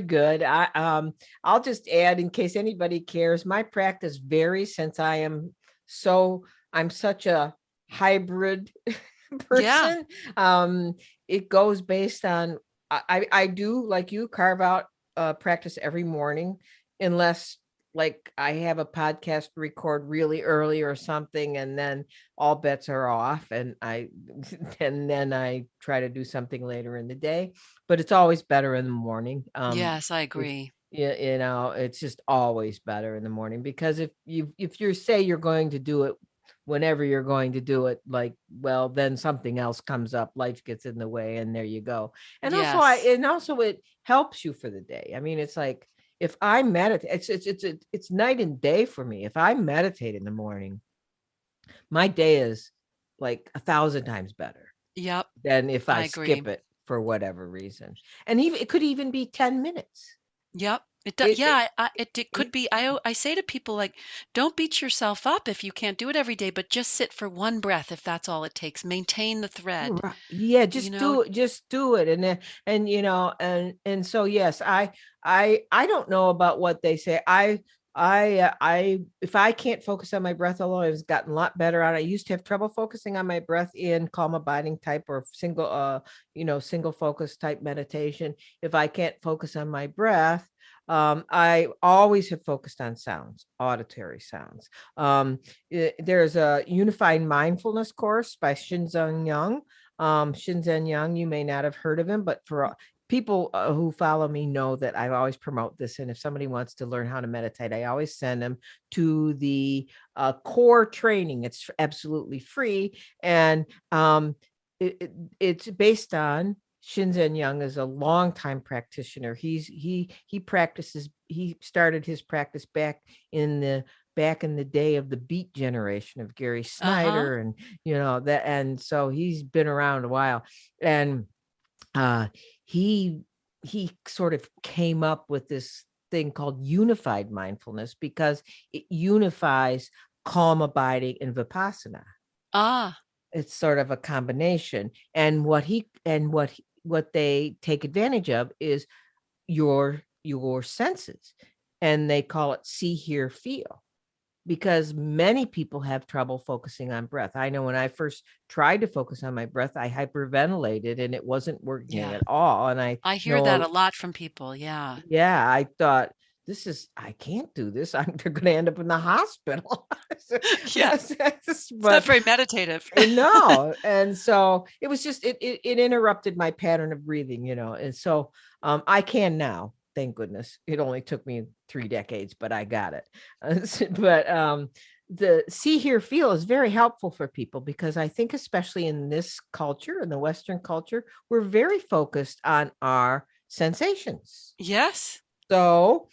good. I'll just add, in case anybody cares, my practice varies since I'm such a hybrid person. It goes based on, I do, like you, carve out practice every morning, unless like I have a podcast record really early or something, and then all bets are off, and then I try to do something later in the day, but it's always better in the morning. Yes, I agree. It's just always better in the morning, because if you say you're going to do it whenever you're going to do it, like, well, then something else comes up, life gets in the way, and there you go. And also it helps you for the day. I mean, it's like, if I meditate, it's night and day for me. If I meditate in the morning, my day is like 1,000 times better. Yep. Than if I skip it for whatever reason. And it could even be 10 minutes. Yep. It does. It could be. I say to people, like, don't beat yourself up if you can't do it every day, but just sit for one breath if that's all it takes. Maintain the thread. Right. Yeah, just do it. Just do it. And so yes, I don't know about what they say. If I can't focus on my breath alone, I've gotten a lot better at it. I used to have trouble focusing on my breath in calm abiding type or single focus type meditation. If I can't focus on my breath, I always have focused on sounds, auditory sounds. There's a Unified Mindfulness course by Shinzon Young. Shinzon Young, you may not have heard of him, but for people who follow me know that I always promote this. And if somebody wants to learn how to meditate, I always send them to the core training. It's absolutely free. And it's based on, Shinzon Young is a longtime practitioner. He started his practice back in the day of the Beat generation of Gary Snyder, and that, and so he's been around a while. And he sort of came up with this thing called unified mindfulness, because it unifies calm abiding and vipassana. It's sort of a combination. And what they take advantage of is your senses. and they call it see, hear, feel, because many people have trouble focusing on breath. I know when I first tried to focus on my breath, I hyperventilated and it wasn't working Yeah. at all. And I I hear that know, a lot from people. Yeah. yeah, I thought, I can't do this. They're going to end up in the hospital. Yeah. It's not But very meditative. no. And so it was just, it interrupted my pattern of breathing, And so I can now, thank goodness. It only took me 3 decades, but I got it. But the see, hear, feel is very helpful for people, because I think especially in this culture, in the Western culture, we're very focused on our sensations. Yes. So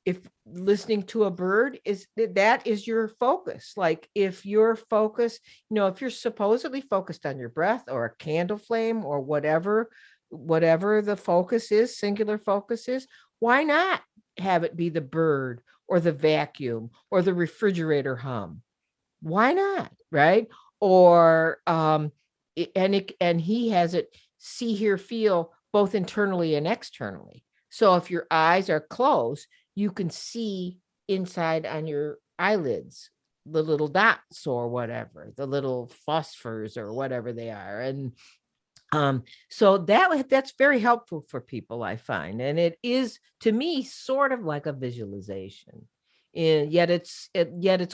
if listening to a bird that is your focus, like if you're focused, if you're supposedly focused on your breath or a candle flame or whatever the focus is, singular focus is, why not have it be the bird or the vacuum or the refrigerator hum? Why not? Right? Or and he has it see, hear, feel both internally and externally. So if your eyes are closed, you can see inside on your eyelids, the little dots or whatever, the little phosphors or whatever they are. And so that's very helpful for people, I find. And it is, to me, sort of like a visualization. And yet it's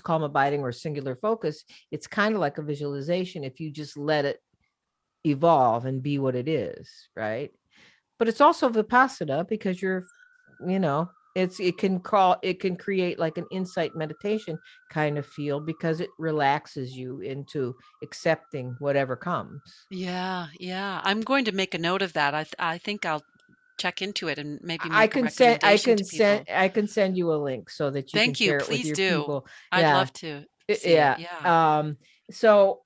calm abiding or singular focus. It's kind of like a visualization if you just let it evolve and be what it is, right? But it's also vipassana, because you're, it can create like an insight meditation kind of feel, because it relaxes you into accepting whatever comes. Yeah. Yeah. I'm going to make a note of that. I think I'll check into it and maybe I make a can send recommendation to people. I can send you a link so that you can Thank you. share it with Please your do. people. I'd Yeah. love to see it. Yeah. Yeah. So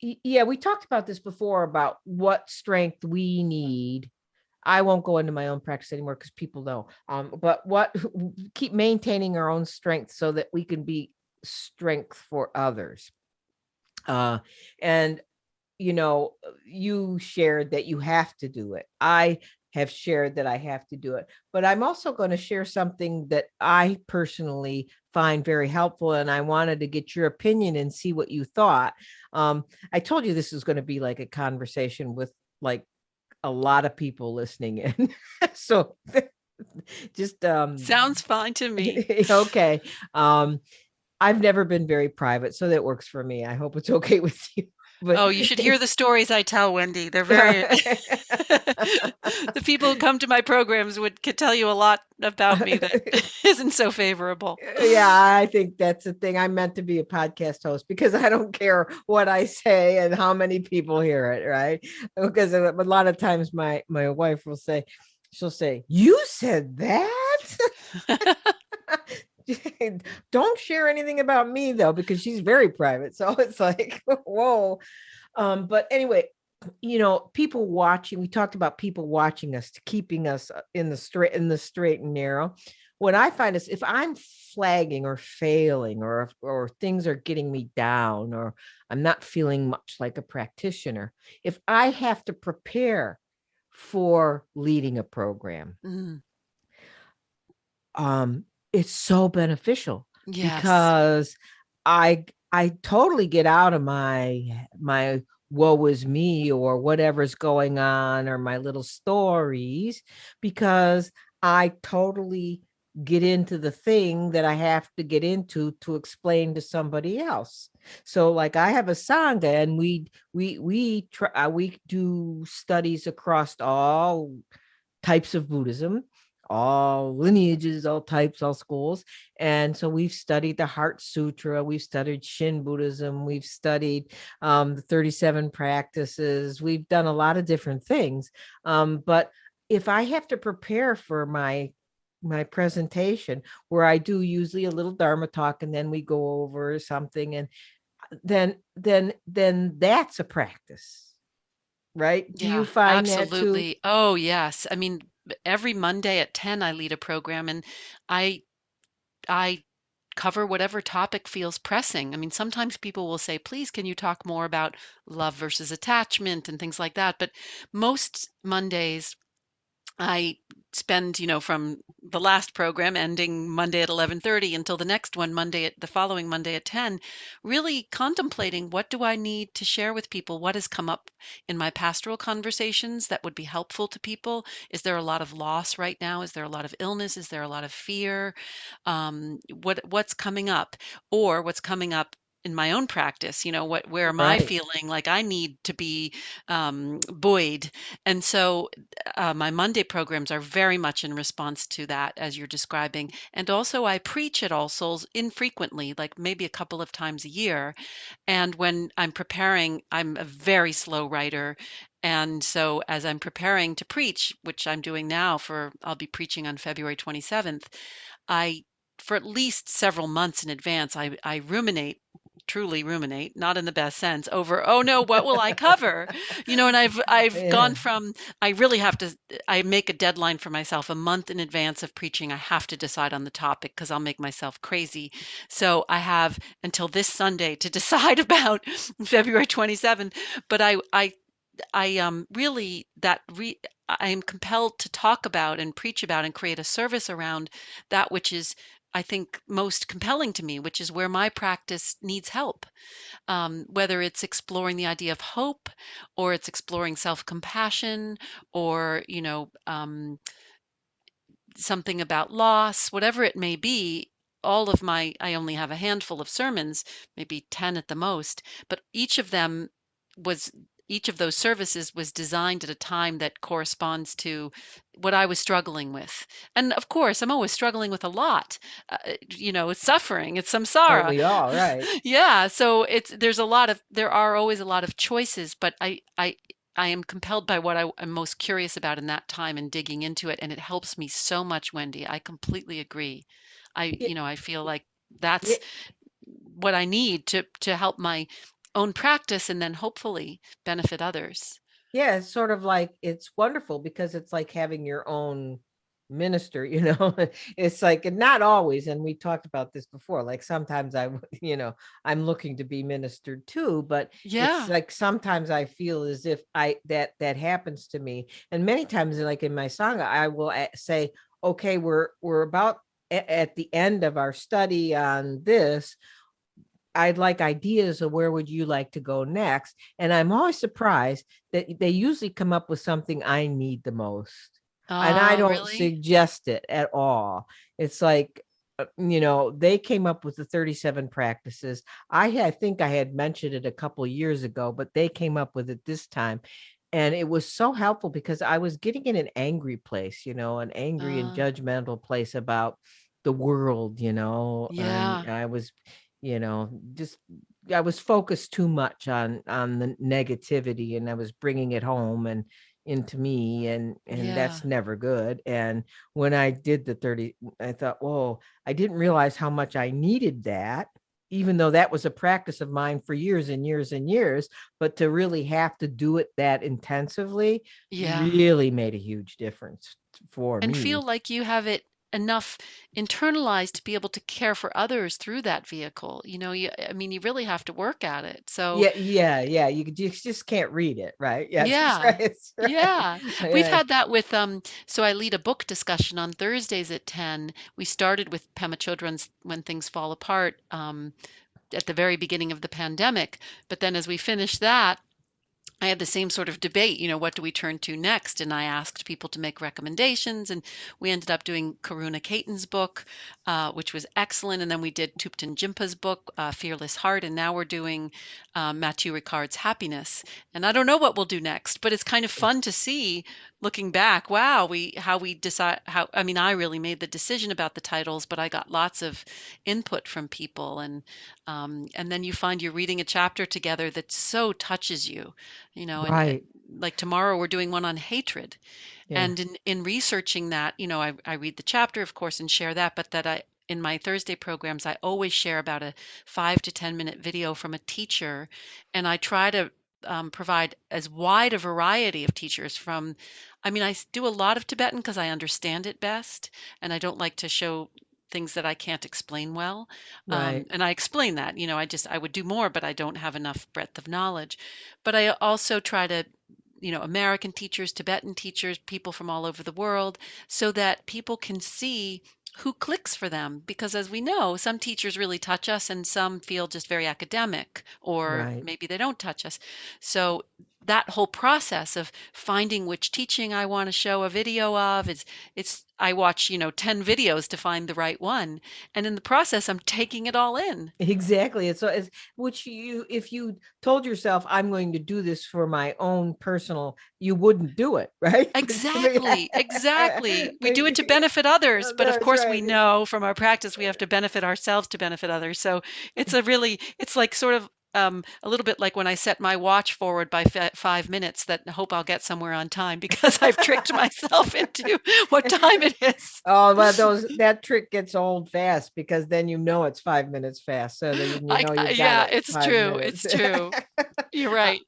yeah, we talked about this before, about what strength we need. I won't go into my own practice anymore because people know. But keep maintaining our own strength so that we can be strength for others. And you shared that you have to do it. I have shared that I have to do it, but I'm also going to share something that I personally find very helpful, and I wanted to get your opinion and see what you thought. I told you this is going to be like a conversation with like a lot of people listening in. So just Sounds fine to me. okay. I've never been very private, so that works for me. I hope it's okay with you. But Oh, you should hear the stories I tell, Wendy. They're very the people who come to my programs could tell you a lot about me that isn't so favorable. Yeah, I think that's the thing. I'm meant to be a podcast host because I don't care what I say and how many people hear it, right? Because a lot of times my wife will say, she'll say, "You said that?" Don't share anything about me though, because she's very private. So it's like, whoa. But anyway, people watching, we talked about people watching us, keeping us in the straight and narrow. What I find is if I'm flagging or failing, or things are getting me down, or I'm not feeling much like a practitioner, if I have to prepare for leading a program, it's so beneficial. Yes. Because I totally get out of my woe is me or whatever's going on, or my little stories, because I totally get into the thing that I have to get into to explain to somebody else. So like I have a sangha, and we do studies across all types of Buddhism, all lineages, all types, all schools. And so we've studied the Heart Sutra, we've studied Shin Buddhism, we've studied the 37 practices, we've done a lot of different things. But if I have to prepare for my presentation, where I do usually a little Dharma talk, and then we go over something, and then that's a practice, right? Do you find absolutely. that too? Oh, yes. I mean, every Monday at 10 I lead a program, and I cover whatever topic feels pressing. I mean, sometimes people will say, "Please, can you talk more about love versus attachment and things like that?" But most Mondays I spend, from the last program ending Monday at 11:30 until the next one the following Monday at 10, really contemplating what do I need to share with people? What has come up in my pastoral conversations that would be helpful to people? Is there a lot of loss right now? Is there a lot of illness? Is there a lot of fear? What's coming up, or what's coming up in my own practice? Where am I Right. feeling like I need to be buoyed? And so my Monday programs are very much in response to that, as you're describing. And also, I preach at All Souls infrequently, like maybe a couple of times a year. And when I'm preparing, I'm a very slow writer. And so, as I'm preparing to preach, which I'm doing now I'll be preaching on February 27th, I, for at least several months in advance, I ruminate, truly ruminate, not in the best sense, over, oh no, what will I cover? And I've Yeah. gone from, I really have to, I make a deadline for myself a month in advance of preaching. I have to decide on the topic because I'll make myself crazy. So I have until this Sunday to decide about February 27th. But really I am compelled to talk about and preach about and create a service around that which is, I think, most compelling to me, which is where my practice needs help. Whether it's exploring the idea of hope, or it's exploring self-compassion, or something about loss, whatever it may be. I only have a handful of sermons, maybe 10 at the most, but was each of those services was designed at a time that corresponds to what I was struggling with. And of course, I'm always struggling with a lot. It's suffering, it's Aren't samsara. we all? Right. Yeah, so there are always a lot of choices, but I am compelled by what I'm most curious about in that time and digging into it, and it helps me so much, Wendy. I completely agree. Yeah. I feel like Yeah. that's what I need to help my own practice and then hopefully benefit others. Yeah, it's sort of like it's wonderful because it's like having your own minister, you know. It's like, and not always, and we talked about this before, like sometimes I'm looking to be ministered too, but it's Yeah. like sometimes I feel as if that happens to me. And many times, like in my sangha, I will say, okay, we're about at the end of our study on this. I'd like ideas of where would you like to go next. And I'm always surprised that they usually come up with something I need the most. And I Oh, don't really? suggest it at all. It's like, they came up with the 37 practices. I think I had mentioned it a couple years ago, but they came up with it this time. And it was so helpful because I was getting in an angry place, an angry and Uh, judgmental place about the world, and yeah. just I was focused too much on the negativity, and I was bringing it home and into me, and Yeah. that's never good. And when I did the 30, I thought, whoa, I didn't realize how much I needed that, even though that was a practice of mine for years and years and years. But to really have to do it that intensively Yeah. really made a huge difference for And feel me. like you have it enough internalized to be able to care for others through that vehicle. I mean, you really have to work at it. So, Yeah, yeah, yeah. You just can't read it, right? Yeah, that's yeah. right. That's right. Yeah. We've Yeah. had that with so I lead a book discussion on Thursdays at 10. We started with Pema Chodron's When Things Fall Apart at the very beginning of the pandemic, but then as we finished that, I had the same sort of debate, what do we turn to next? And I asked people to make recommendations, and we ended up doing Karuna Katan's book, which was excellent. And then we did Thupten Jinpa's book, Fearless Heart, and now we're doing Mathieu Ricard's Happiness. And I don't know what we'll do next, but it's kind of fun to see, looking back. Wow, we decide how. I mean, I really made the decision about the titles, but I got lots of input from people, and then you find you're reading a chapter together that so touches you, and Right. like tomorrow we're doing one on hatred. Yeah. And in researching that, I read the chapter, of course, and share that, but that in my Thursday programs, I always share about a 5 to 10 minute video from a teacher, and I try to provide as wide a variety of teachers from, I mean, do a lot of Tibetan because I understand it best, and I don't like to show things that I can't explain well. Right. And I explain that, I would do more, but I don't have enough breadth of knowledge. But I also try to, American teachers, Tibetan teachers, people from all over the world, so that people can see who clicks for them. Because as we know, some teachers really touch us and some feel just very academic, or Right. maybe they don't touch us. So that whole process of finding which teaching I want to show a video of, it's I watch, 10 videos to find the right one. And in the process, I'm taking it all in. Exactly. It's which if you told yourself, I'm going to do this for my own personal, you wouldn't do it, right? Exactly. Exactly. We do it to benefit others, but of That's course we right. know from our practice we have to benefit ourselves to benefit others. So it's like sort of a little bit like when I set my watch forward by 5 minutes that I hope I'll get somewhere on time because I've tricked myself into what time it is. Oh, well, that trick gets old fast because then it's 5 minutes fast. So that you've got Yeah, it it's 5 minutes. true. It's true. You're right.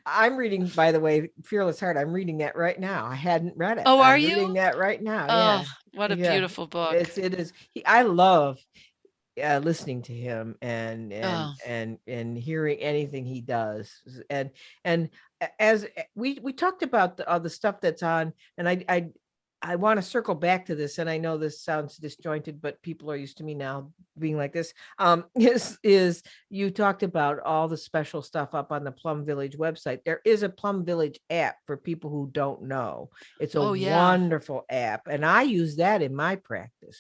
I'm reading, by the way, Fearless Heart. I'm reading that right now. I hadn't read it. Oh, are I'm reading you? that right now. Oh, Yeah. what a Yeah. beautiful book. It is. I love listening to him and Oh. hearing anything he does. And as we talked about the stuff that's on, and I want to circle back to this, and I know this sounds disjointed, but people are used to me now being like this. Is you talked about all the special stuff up on the Plum Village website. There is a Plum Village app for people who don't know. It's a Oh, yeah. wonderful app, and I use that in my practice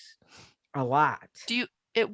a lot.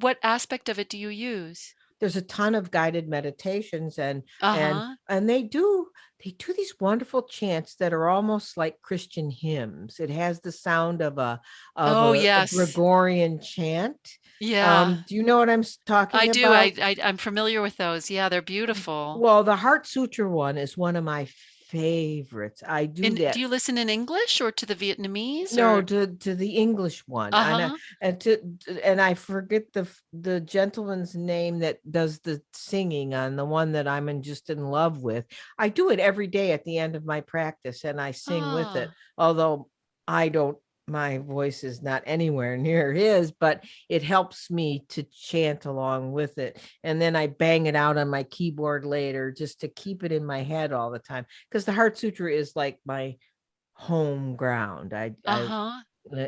What aspect of it do you use? There's a ton of guided meditations and Uh-huh. they do these wonderful chants that are almost like Christian hymns. It has the sound of a Oh, yes. Gregorian chant. Yeah. Do you know what I'm talking I do. about? I'm familiar with those. Yeah, they're beautiful. Well, the Heart Sutra one is one of my favorites. I do And do that. you listen in English or to the Vietnamese No, or? to the English one, Uh-huh. and I forget the gentleman's name that does the singing on the one that I'm just in love with. I do it every day at the end of my practice, and I sing with it. Ah. Although I don't, my voice is not anywhere near his, but it helps me to chant along with it, and then I bang it out on my keyboard later just to keep it in my head all the time, because the Heart Sutra is like my home ground. Uh-huh.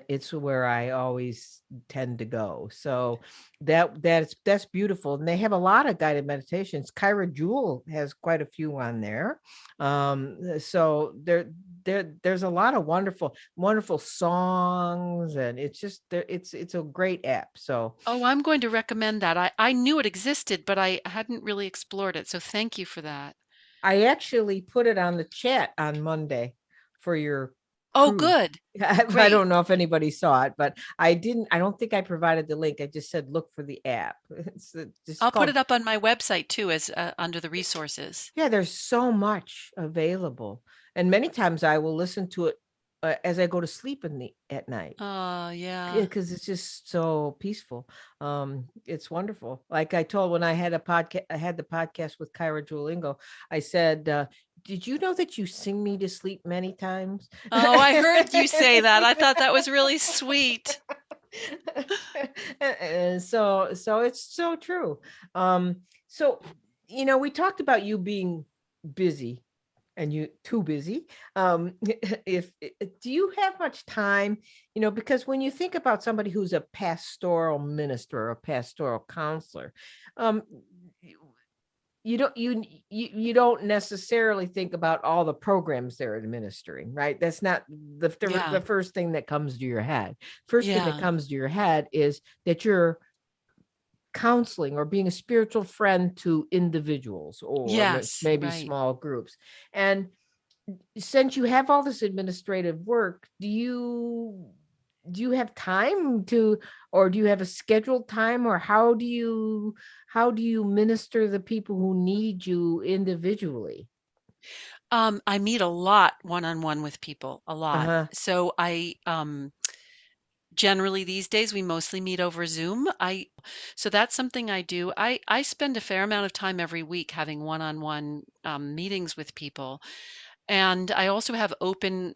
It's where I always tend to go. So that's beautiful. And they have a lot of guided meditations. Kyra Jewel has quite a few on there. So there's a lot of wonderful songs, and it's just it's a great app. So Oh, I'm going to recommend that. I knew it existed, but I hadn't really explored it. So thank you for that. I actually put it on the chat on Monday for your Oh, crew. good. I Great. don't know if anybody saw it, but I don't think I provided the link. I just said, look for the app. I'll put it up on my website too, as under the resources. Yeah, there's so much available. And many times I will listen to it as I go to sleep at night. Oh, yeah. Because it's just so peaceful. It's wonderful. Like I told when I had the podcast with Kyra Duolingo, I said, did you know that you sing me to sleep many times? Oh, I heard you say that. I thought that was really sweet. And so it's so true. So, we talked about you being busy and you too busy. If do you have much time, because when you think about somebody who's a pastoral minister or a pastoral counselor, you don't necessarily think about all the programs they're administering, right? That's not the first thing that comes to your head. First thing that comes to your head is that you're counseling or being a spiritual friend to individuals or maybe small groups. And since you have all this administrative work, do you have time to, or do you have a scheduled time, or how do you minister the people who need you individually? I meet a lot one-on-one with people, a lot. Uh-huh. So I generally these days we mostly meet over Zoom. So that's something I do. I spend a fair amount of time every week having one-on-one meetings with people. And I also have open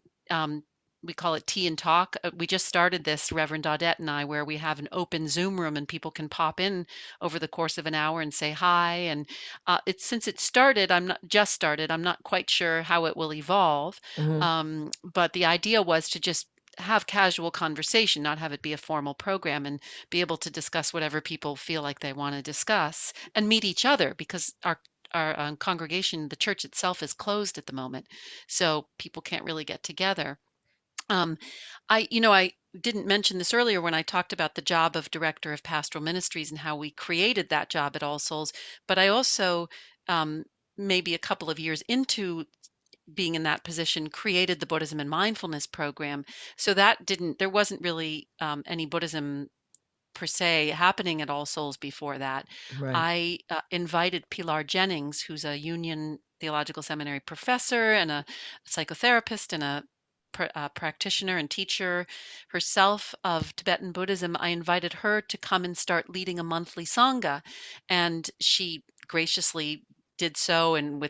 we call it Tea and Talk. We just started this, Reverend Audette and I, where we have an open Zoom room and people can pop in over the course of an hour and say hi. And it's since it started, I'm not quite sure how it will evolve. But the idea was to just have casual conversation, not have it be a formal program, and be able to discuss whatever people feel like they want to discuss and meet each other, because our congregation, the church itself, is closed at the moment, so people can't really get together. Um, I didn't mention this earlier when I talked about the job of Director of Pastoral Ministries and how we created that job at All Souls, but I also, um, maybe a couple of years into being in that position, created the Buddhism and Mindfulness program. So there wasn't really any Buddhism per se happening at All Souls before that. Right. I invited Pilar Jennings, who's a Union Theological Seminary professor and a psychotherapist and a practitioner and teacher herself of Tibetan Buddhism. I invited her to come and start leading a monthly sangha, and she graciously did so, and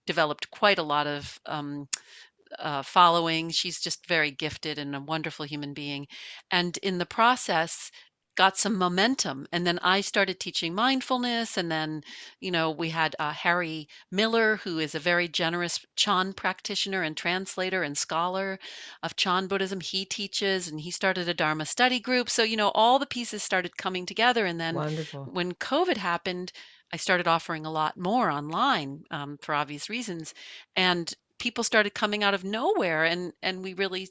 developed quite a lot of following. She's just very gifted and a wonderful human being. And in the process, got some momentum. And then I started teaching mindfulness. And then, we had Harry Miller, who is a very generous Chan practitioner and translator and scholar of Chan Buddhism. He teaches, and he started a Dharma study group. So, all the pieces started coming together. And then Wonderful. when COVID happened, I started offering a lot more online, for obvious reasons. And people started coming out of nowhere, and we really,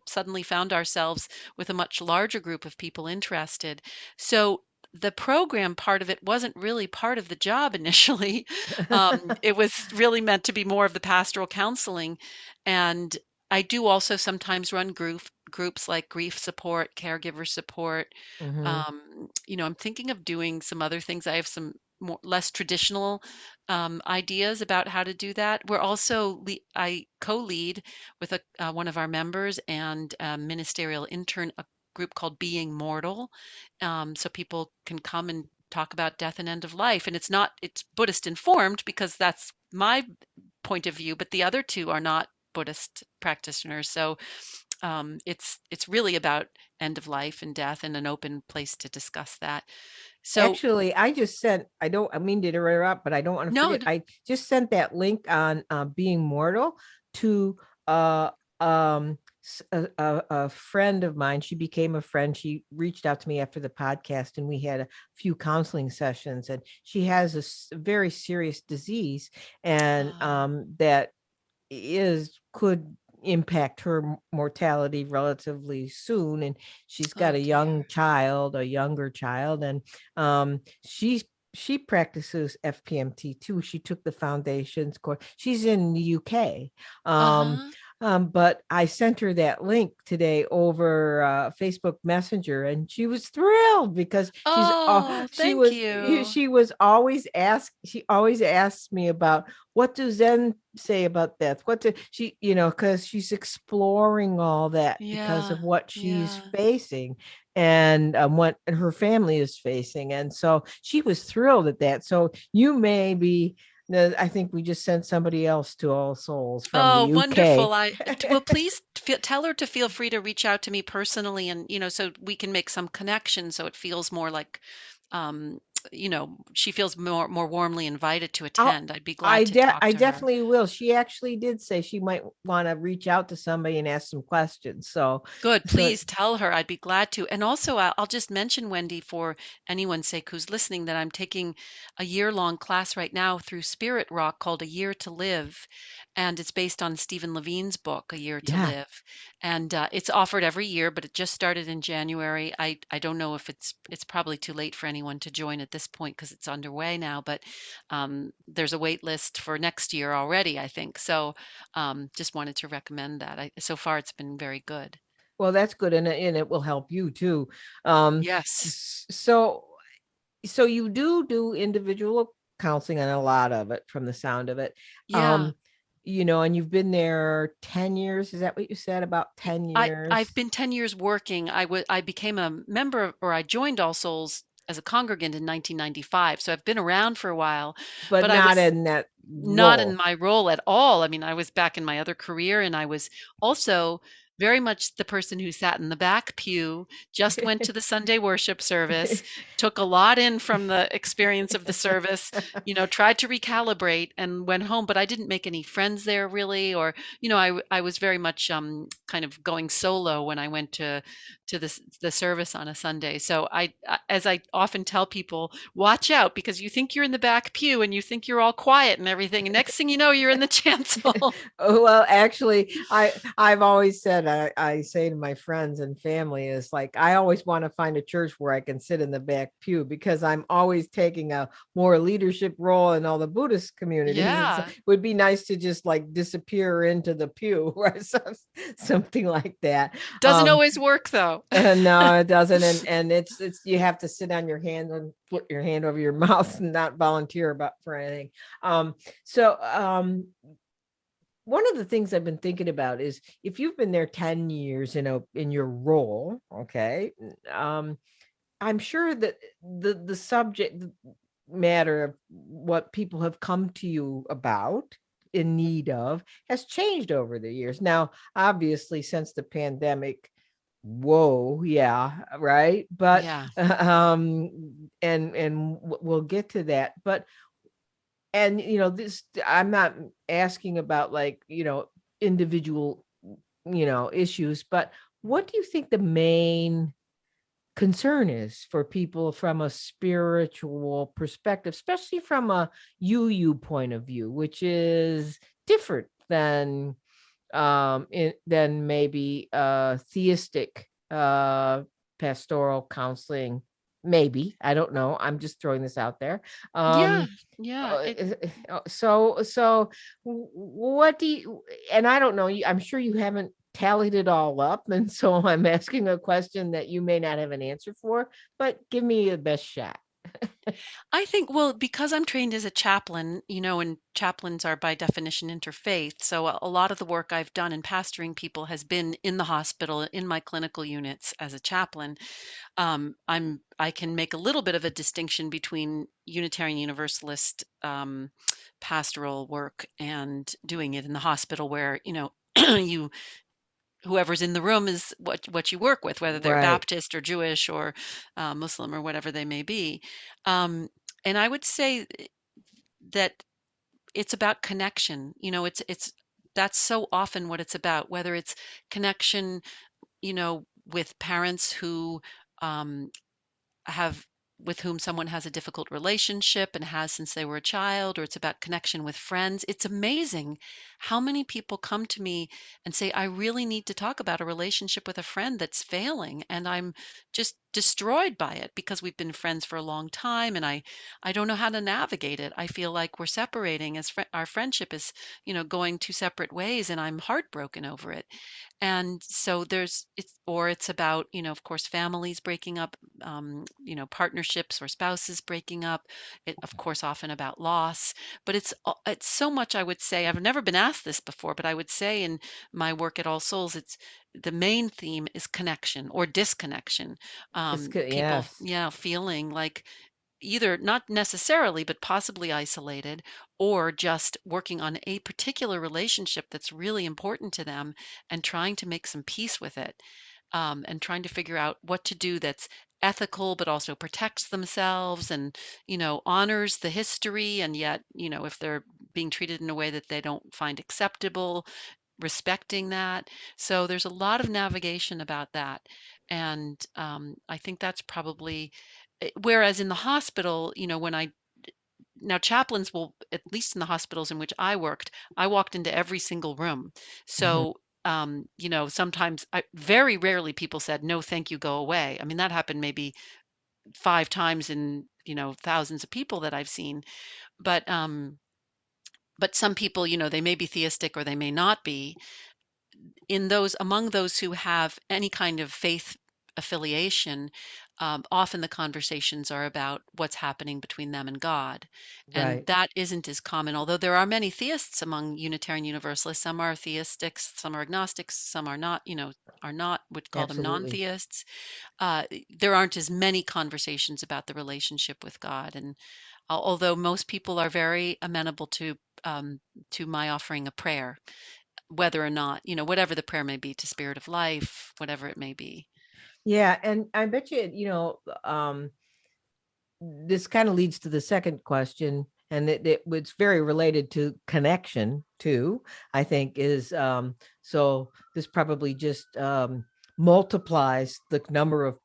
suddenly found ourselves with a much larger group of people interested. So the program part of it wasn't really part of the job initially. It was really meant to be more of the pastoral counseling. And I do also sometimes run groups like grief support, caregiver support. I'm thinking of doing some other things. I have some more less traditional ideas about how to do that. I co-lead with one of our members and a ministerial intern, a group called Being Mortal. So people can come and talk about death and end of life. And it's Buddhist informed, because that's my point of view, but the other two are not Buddhist practitioners. So it's really about end of life and death, and an open place to discuss that. So Actually, I mean to interrupt, but I don't want to no, forget. I just sent that link on Being Mortal to uh, a friend of mine. She became a friend. She reached out to me after the podcast, and we had a few counseling sessions. And she has a very serious disease, and that could impact her mortality relatively soon, and she's got a younger child, and she practices FPMT too. She took the foundations course. She's in the UK. But I sent her that link today over Facebook Messenger, and she was thrilled because thank you. she always asks me about what does Zen say about death? Because she's exploring all that because of what she's facing, and what her family is facing. And so she was thrilled at that. So you may be, I think we just sent somebody else to All Souls from the UK. Wonderful. Well, please tell her to feel free to reach out to me personally, and, so we can make some connection, so it feels more like, she feels more warmly invited to attend. I'd be glad to talk to I her. definitely will. She actually did say she might want to reach out to somebody and ask some questions. So good. Please tell her. I'd be glad to. And also, I'll just mention, Wendy, for anyone's sake who's listening, that I'm taking a year-long class right now through Spirit Rock called A Year to Live. And it's based on Stephen Levine's book, A Year to Live. And it's offered every year, but it just started in January. I don't know if it's probably too late for anyone to join at this point because it's underway now, but there's a wait list for next year already, I think. So just wanted to recommend that. So far, it's been very good. Well, that's good, and it will help you too. Yes. So you do individual counseling on a lot of it, from the sound of it. Yeah. And you've been there 10 years. Is that what you said, about 10 years? I've been 10 years working. I became a member, or I joined All Souls as a congregant in 1995. So I've been around for a while, but not in that role. Not in my role at all. I mean, I was back in my other career, and I was also very much the person who sat in the back pew, just went to the Sunday worship service, took a lot in from the experience of the service, tried to recalibrate and went home, but I didn't make any friends there really, or, I was very much kind of going solo when I went to the service on a Sunday. So as I often tell people, watch out because you think you're in the back pew and you think you're all quiet and everything, and next thing you know, you're in the chancel. Oh, well, actually, I've always said, I say to my friends and family is like, I always want to find a church where I can sit in the back pew because I'm always taking a more leadership role in all the Buddhist communities. Yeah. It would be nice to just like disappear into the pew or something like that. Doesn't always work though. No, it doesn't. And it's you have to sit on your hand and put your hand over your mouth and not volunteer for anything. One of the things I've been thinking about is if you've been there 10 years in your role, okay, I'm sure that the subject matter of what people have come to you about in need of has changed over the years. Now, obviously, since the pandemic, whoa, yeah, right. But Yeah. and we'll get to that. But and this, I'm not asking about like individual issues, but what do you think the main concern is for people from a spiritual perspective, especially from a UU point of view, which is different than than maybe theistic pastoral counseling? Maybe, I don't know, I'm just throwing this out there. Yeah. Yeah. So what do you, and I don't know, I'm sure you haven't tallied it all up, and so I'm asking a question that you may not have an answer for, but give me the best shot. I think, well, because I'm trained as a chaplain, and chaplains are by definition interfaith. So a lot of the work I've done in pastoring people has been in the hospital, in my clinical units as a chaplain. I can make a little bit of a distinction between Unitarian Universalist pastoral work and doing it in the hospital where, you whoever's in the room is what you work with, whether they're Right. Baptist or Jewish or Muslim or whatever they may be. Um, and I would say that it's about connection. It's that's so often what it's about, whether it's connection, with parents who um, have with whom someone has a difficult relationship and has since they were a child, or it's about connection with friends. It's amazing how many people come to me and say, I really need to talk about a relationship with a friend that's failing, and I'm just destroyed by it because we've been friends for a long time, and I don't know how to navigate it. I feel like we're separating as our friendship is, going two separate ways, and I'm heartbroken over it. And so it's about, of course, families breaking up, partnerships or spouses breaking up. It, of course, often about loss, but it's so much. I would say I've never been asked this before, but I would say in my work at All Souls, it's the main theme is connection or disconnection. People, Yes. yeah, feeling like either not necessarily, but possibly isolated, or just working on a particular relationship that's really important to them and trying to make some peace with it, and trying to figure out what to do that's ethical but also protects themselves and honors the history, and yet if they're being treated in a way that they don't find acceptable, respecting that. So there's a lot of navigation about that. And I think that's probably whereas in the hospital, when I now chaplains will, at least in the hospitals in which I worked, I walked into every single room. Mhm. So sometimes very rarely people said no thank you, go away. I mean, that happened maybe 5 times in thousands of people that I've seen. But some people, they may be theistic or they may not be. In those Among those who have any kind of faith affiliation, often the conversations are about what's happening between them and God, and Right. that isn't as common. Although there are many theists among Unitarian Universalists, some are theistic, some are agnostics, some are not. Are not, would call them Absolutely. non-theists. There aren't as many conversations about the relationship with God, and although most people are very amenable to my offering a prayer whether or not, whatever the prayer may be, to Spirit of Life, whatever it may be. Yeah. And I bet this kind of leads to the second question, and it's very related to connection too, I think, is so this probably just multiplies the number of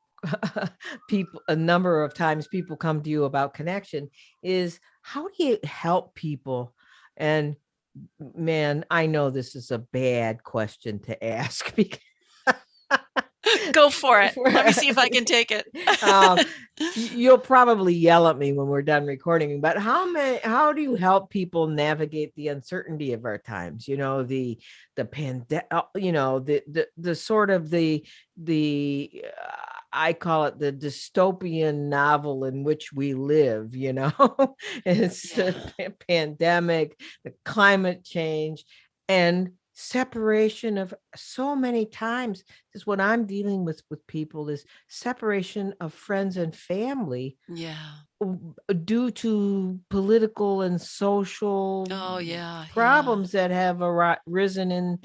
a number of times people come to you about connection, is how do you help people? And man, I know this is a bad question to ask because Go for it. Let me see if I can take it. You'll probably yell at me when we're done recording, but how do you help people navigate the uncertainty of our times? The pandemic, the sort of the I call it the dystopian novel in which we live, it's the pandemic, the climate change, and separation of so many times. Is what I'm dealing with people, is separation of friends and family due to political and social problems that have risen in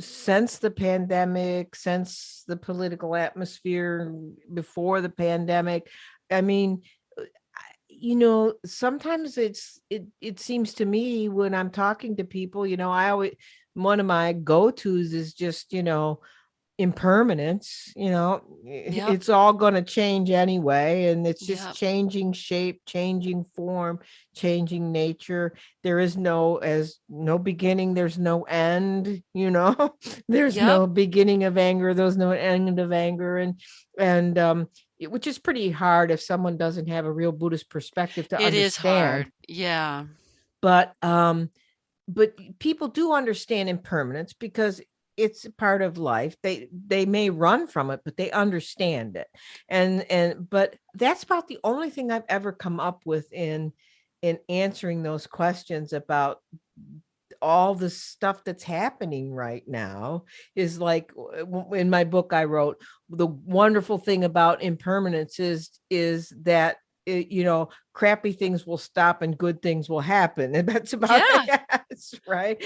since the pandemic, since the political atmosphere before the pandemic. I mean, sometimes it seems to me when I'm talking to people, one of my go-tos is just, impermanence. It's all going to change anyway, and it's just changing shape, changing form, changing nature. There is no beginning, there's no end. There's no beginning of anger, there's no end of anger, and which is pretty hard if someone doesn't have a real Buddhist perspective to understand. It is hard. Yeah. But people do understand impermanence because it's a part of life. They may run from it, but they understand it. But that's about the only thing I've ever come up with in answering those questions about all the stuff that's happening right now. Is like, in my book I wrote, the wonderful thing about impermanence is that crappy things will stop and good things will happen, and that's about it. Right.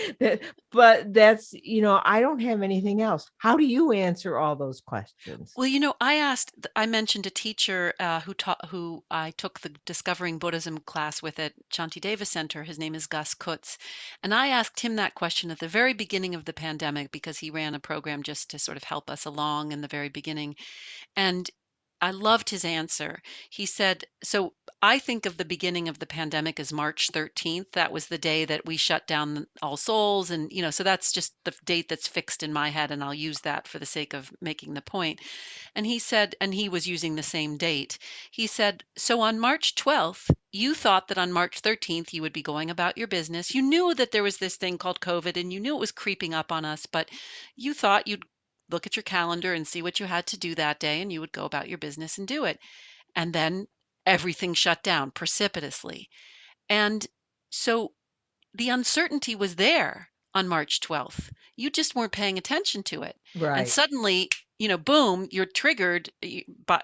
But that's, I don't have anything else. How do you answer all those questions? Well, I mentioned a teacher who I took the Discovering Buddhism class with at Shantideva Center. His name is Gus Kutz. And I asked him that question at the very beginning of the pandemic, because he ran a program just to sort of help us along in the very beginning. And I loved his answer. He said, so I think of the beginning of the pandemic as March 13th. That was the day that we shut down All Souls. And, so that's just the date that's fixed in my head. And I'll use that for the sake of making the point. And he said, and he was using the same date. He said, so on March 12th, you thought that on March 13th, you would be going about your business. You knew that there was this thing called COVID, and you knew it was creeping up on us, but you thought you'd look at your calendar and see what you had to do that day, and you would go about your business and do it. And then everything shut down precipitously. And so the uncertainty was there on March 12th. You just weren't paying attention to it. Right. And suddenly, boom, you're triggered.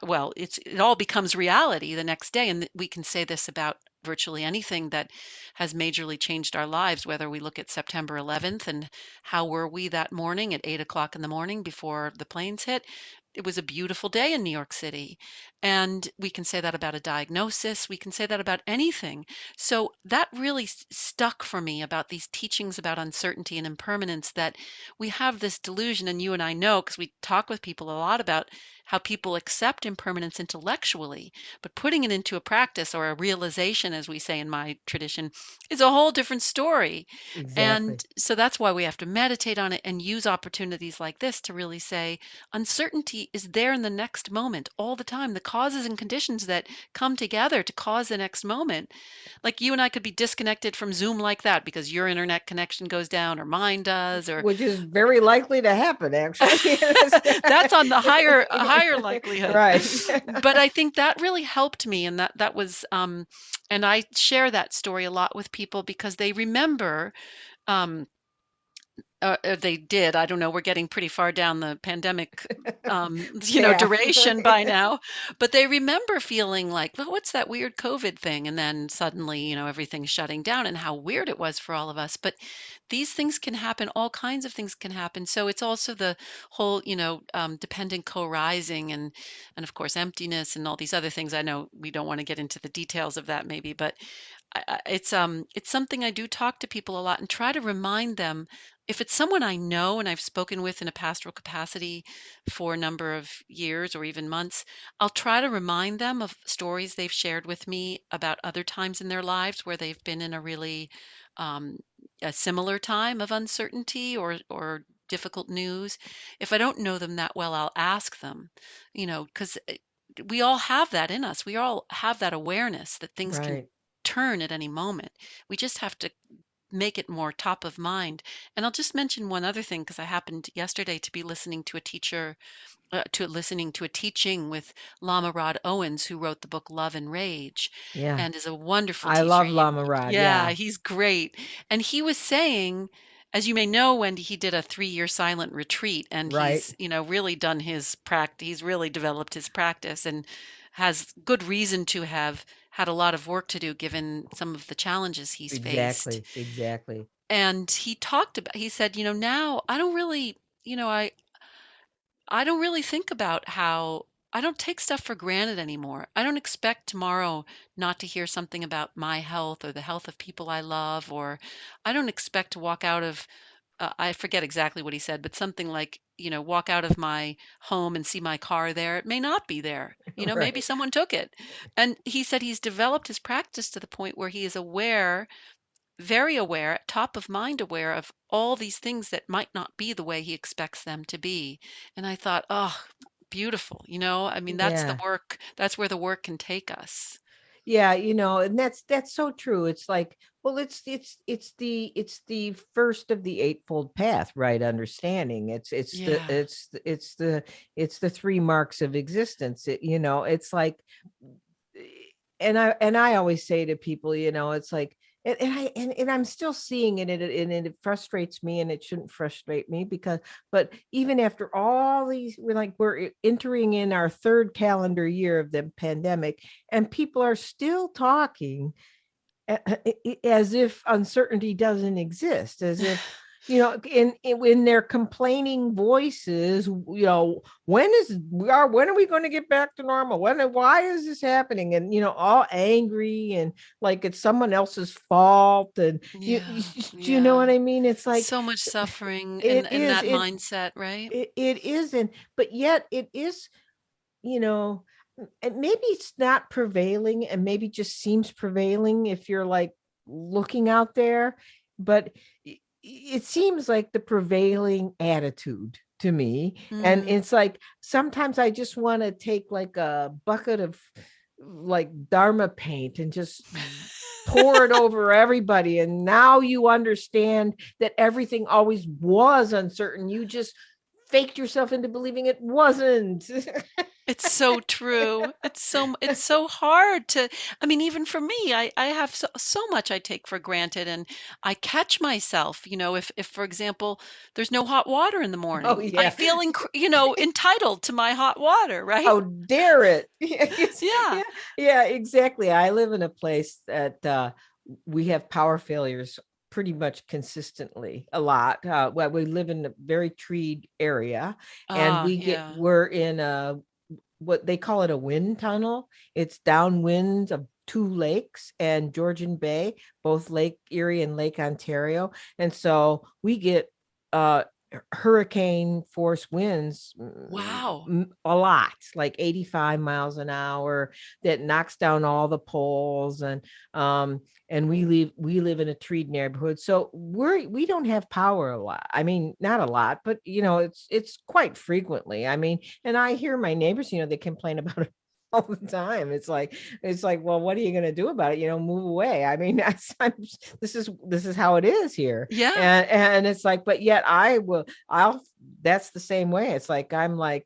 Well, it all becomes reality the next day. And we can say this about virtually anything that has majorly changed our lives, whether we look at September 11th and how were we that morning at 8 o'clock in the morning before the planes hit. It was a beautiful day in New York City. And we can say that about a diagnosis. We can say that about anything. So that really stuck for me about these teachings about uncertainty and impermanence, that we have this delusion, and you and I know, because we talk with people a lot about how people accept impermanence intellectually, but putting it into a practice or a realization, as we say in my tradition, is a whole different story. Exactly. And so that's why we have to meditate on it and use opportunities like this to really say uncertainty is there in the next moment all the time. The causes and conditions that come together to cause the next moment. Like you and I could be disconnected from Zoom like that because your internet connection goes down or mine does, or which is very likely to happen, actually. That's on the higher likelihood. Right. But I think that really helped me, and that was and I share that story a lot with people because they remember They did. I don't know. We're getting pretty far down the pandemic, Path. duration by now. But they remember feeling like, well, what's that weird COVID thing? And then suddenly, everything's shutting down and how weird it was for all of us. But these things can happen. All kinds of things can happen. So it's also the whole, dependent co-rising and of course emptiness and all these other things. I know we don't want to get into the details of that maybe, but it's something I do talk to people a lot and try to remind them if it's someone I know and I've spoken with in a pastoral capacity for a number of years or even months, I'll try to remind them of stories they've shared with me about other times in their lives where they've been in a really um, a similar time of uncertainty or difficult news. If I don't know them that well, I'll ask them, because we all have that in us. We all have that awareness that things can Right. turn at any moment. We just have to make it more top of mind. And I'll just mention one other thing because I happened yesterday to be listening to a teaching with Lama Rod Owens, who wrote the book Love and Rage, Yeah. and is a wonderful I teacher. love Lama Rod. Yeah, Yeah. he's great. And he was saying, as you may know, Wendy, he did a 3-year silent retreat, and Right. he's, really done his practice. He's really developed his practice and has good reason to have had a lot of work to do given some of the challenges he's faced. Exactly. Exactly. And he said, now I don't really, I don't really think about how I don't take stuff for granted anymore. I don't expect tomorrow not to hear something about my health or the health of people I love, or I don't expect to walk out of, I forget exactly what he said, but something like, walk out of my home and see my car there. It may not be there. Maybe Right. someone took it. And he said he's developed his practice to the point where he is aware, very aware, top of mind aware of all these things that might not be the way he expects them to be. And I thought, oh, beautiful. I mean, that's the Yeah. work, that's where the work can take us. Yeah, and that's so true. It's like, well, it's the first of the eightfold path, right? Understanding. Yeah. It's the three marks of existence. It's like, and I always say to people, it's like, and I'm still seeing it, and it frustrates me, and it shouldn't frustrate me but even after all these, we're entering in our third calendar year of the pandemic, and people are still talking as if uncertainty doesn't exist, as if in their complaining voices, when are we going to get back to normal, why is this happening, and all angry, and like it's someone else's fault, and Yeah. do you know what Yeah. I mean? It's like, So much suffering it in is that it mindset, right? it isn't, but yet it is, you know and maybe it's not prevailing, and maybe just seems prevailing if you're like looking out there, but it seems like the prevailing attitude to me. And Mm. it's like sometimes I just want to take like a bucket of like dharma paint and just pour it over everybody, and now you understand that everything always was uncertain, you just faked yourself into believing it wasn't. It's so true. It's so hard to, I mean, even for me, I have so much I take for granted, and I catch myself, if for example, there's no hot water in the Oh morning, I yeah. feel entitled to my hot water, right? How dare it? Yes, Yeah. yeah, yeah, exactly. I live in a place that we have power failures pretty much consistently a lot. Well, we live in a very treed area, and Yeah. we're in a, what they call it, a wind tunnel. It's downwind of two lakes and Georgian Bay, both Lake Erie and Lake Ontario. And so we get uh hurricane force winds, Wow. a lot, like 85 miles an hour, that knocks down all the poles. And we live in a treed neighborhood, so we don't have power a lot. I mean, not a lot, but it's quite frequently. I mean, and I hear my neighbors, they complain about it all the time. It's like, well, what are you going to do about it? Move away. I mean, this is how it is here. Yeah. And it's like, but yet I'll that's the same way. It's like, I'm like,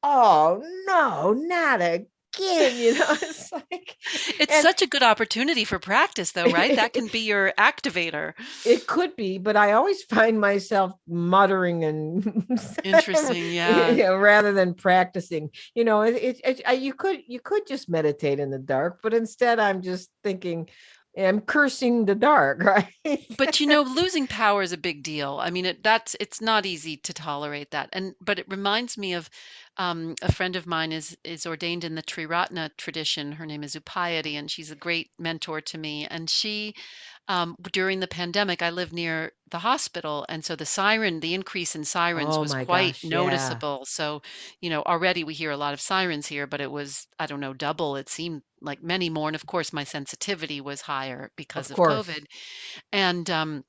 oh no, not again. in, it's like, It's and such a good opportunity for practice, though, right? That can be your activator. it could be, but I always find myself muttering and Interesting. Yeah. rather than practicing. You could just meditate in the dark, but instead I'm just thinking, I'm cursing the dark, right? But losing power is a big deal. I mean, it's not easy to tolerate that. But it reminds me of a friend of mine is ordained in the Triratna tradition. Her name is Upayati, and she's a great mentor to me. And she, during the pandemic, I live near the hospital, and so the increase in sirens Oh was my quite gosh, yeah, noticeable. So, already we hear a lot of sirens here, but it was, I don't know, double. It seemed like many more. And of course, my sensitivity was higher because of of COVID. course.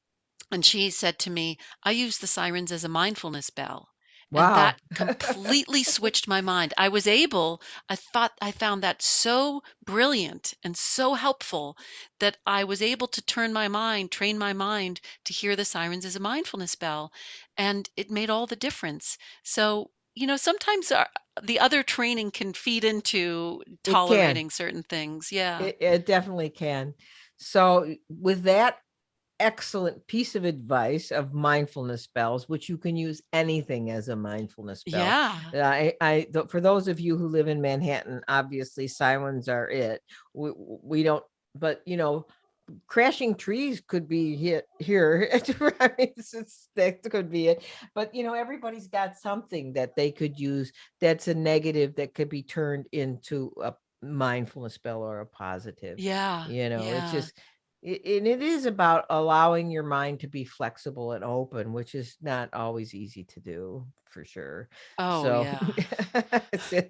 And she said to me, "I use the sirens as a mindfulness bell." And that Wow. completely switched my mind. I found that so brilliant and so helpful that I was able to train my mind to hear the sirens as a mindfulness bell. And it made all the difference. So, sometimes the other training can feed into It can. tolerating certain things. Yeah. It definitely can. So with that excellent piece of advice of mindfulness bells, which you can use anything as a mindfulness bell. Yeah. For those of you who live in Manhattan, obviously sirens are it. We don't, but crashing trees could be hit here. I mean, that could be it. But everybody's got something that they could use that's a negative that could be turned into a mindfulness bell or a positive. Yeah. It's Yeah. just and it is about allowing your mind to be flexible and open, which is not always easy to do, for sure. Oh, So yeah.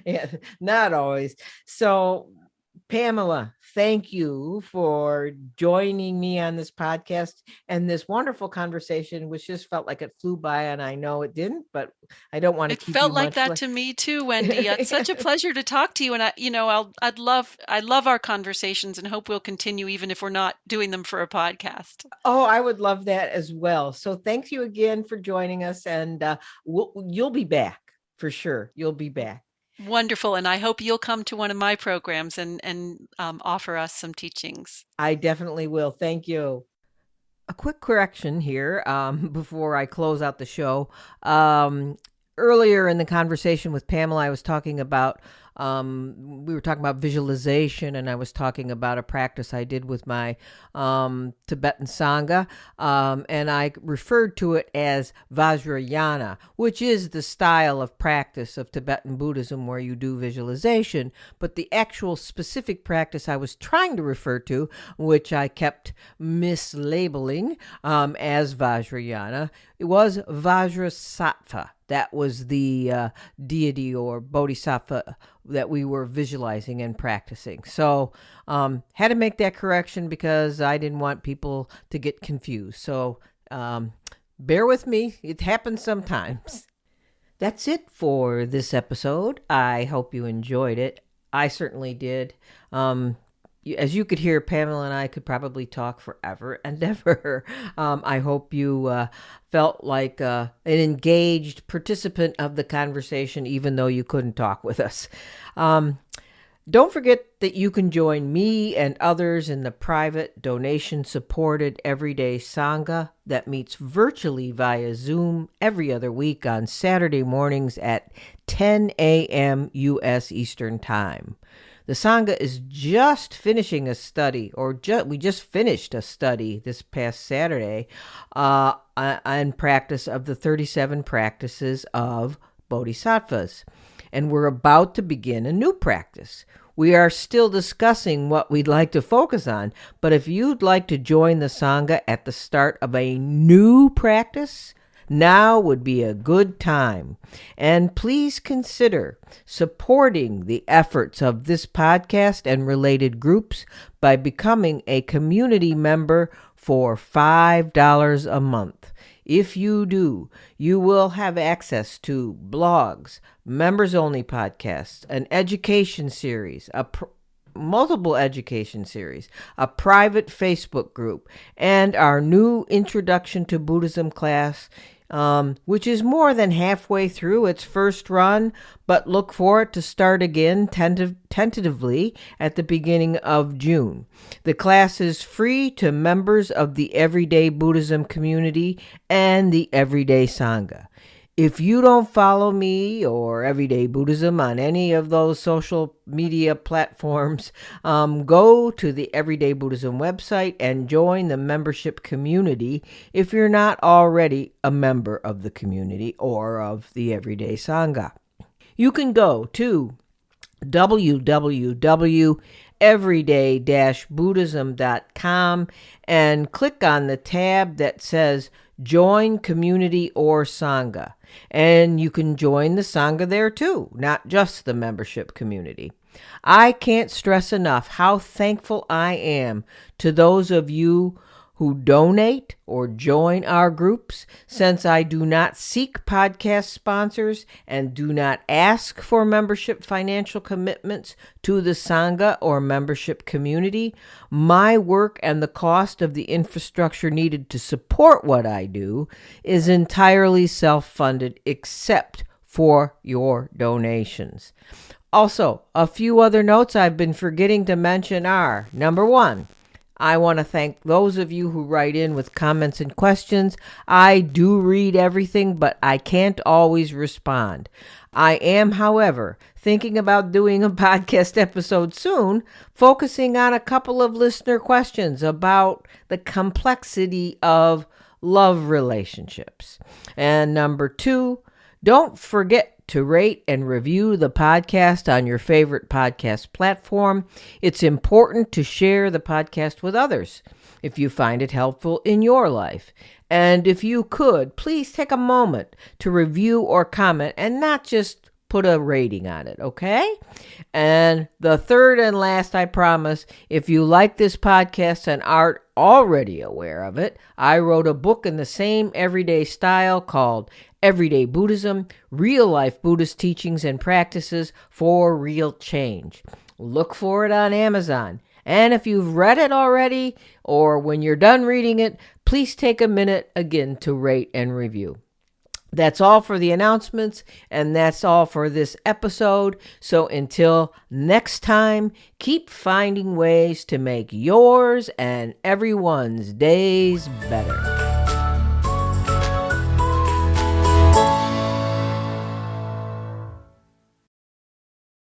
yeah, not always. So Pamela, thank you for joining me on this podcast and this wonderful conversation, which just felt like it flew by, and I know it didn't, but I don't want to It keep you felt like much. that to me too, Wendy. It's such a pleasure to talk to you, and I love our conversations and hope we'll continue even if we're not doing them for a podcast. Oh, I would love that as well. So thank you again for joining us, and you'll be back for sure. You'll be back. Wonderful, and I hope you'll come to one of my programs and offer us some teachings. I definitely will. Thank you. A quick correction here before I close out the show. Earlier in the conversation with Pamela, I was talking about we were talking about visualization, and I was talking about a practice I did with my Tibetan Sangha, and I referred to it as Vajrayana, which is the style of practice of Tibetan Buddhism where you do visualization. But the actual specific practice I was trying to refer to, which I kept mislabeling as Vajrayana, it was Vajrasattva. That was the deity or bodhisattva that we were visualizing and practicing. So had to make that correction because I didn't want people to get confused. So bear with me. It happens sometimes. That's it for this episode. I hope you enjoyed it. I certainly did. As you could hear, Pamela and I could probably talk forever and ever. I hope you felt like an engaged participant of the conversation, even though you couldn't talk with us. Don't forget that you can join me and others in the private, donation-supported Everyday Sangha that meets virtually via Zoom every other week on Saturday mornings at 10 a.m. U.S. Eastern Time. The Sangha is just finishing a study, we just finished a study this past Saturday on practice of the 37 practices of Bodhisattvas. And we're about to begin a new practice. We are still discussing what we'd like to focus on, but if you'd like to join the Sangha at the start of a new practice, now would be a good time. And please consider supporting the efforts of this podcast and related groups by becoming a community member for $5 a month. If you do, you will have access to blogs, members-only podcasts, an education series, multiple education series, a private Facebook group, and our new Introduction to Buddhism class which is more than halfway through its first run, but look for it to start again tentatively at the beginning of June. The class is free to members of the Everyday Buddhism community and the Everyday Sangha. If you don't follow me or Everyday Buddhism on any of those social media platforms, go to the Everyday Buddhism website and join the membership community if you're not already a member of the community or of the Everyday Sangha. You can go to www.everyday-buddhism.com and click on the tab that says Join Community or Sangha. And you can join the Sangha there too, not just the membership community. I can't stress enough how thankful I am to those of you who donate or join our groups, since I do not seek podcast sponsors and do not ask for membership financial commitments to the Sangha or membership community. My work and the cost of the infrastructure needed to support what I do is entirely self-funded, except for your donations. Also, a few other notes I've been forgetting to mention are, number one, I want to thank those of you who write in with comments and questions. I do read everything, but I can't always respond. I am, however, thinking about doing a podcast episode soon, focusing on a couple of listener questions about the complexity of love relationships. And number two, don't forget to rate and review the podcast on your favorite podcast platform. It's important to share the podcast with others if you find it helpful in your life. And if you could, please take a moment to review or comment and not just put a rating on it, okay? And the third and last, I promise, if you like this podcast and aren't already aware of it, I wrote a book in the same everyday style called Everyday Buddhism, Real Life Buddhist Teachings and Practices for Real Change. Look for it on Amazon. And if you've read it already, or when you're done reading it, please take a minute again to rate and review. That's all for the announcements, and that's all for this episode. So until next time, keep finding ways to make yours and everyone's days better.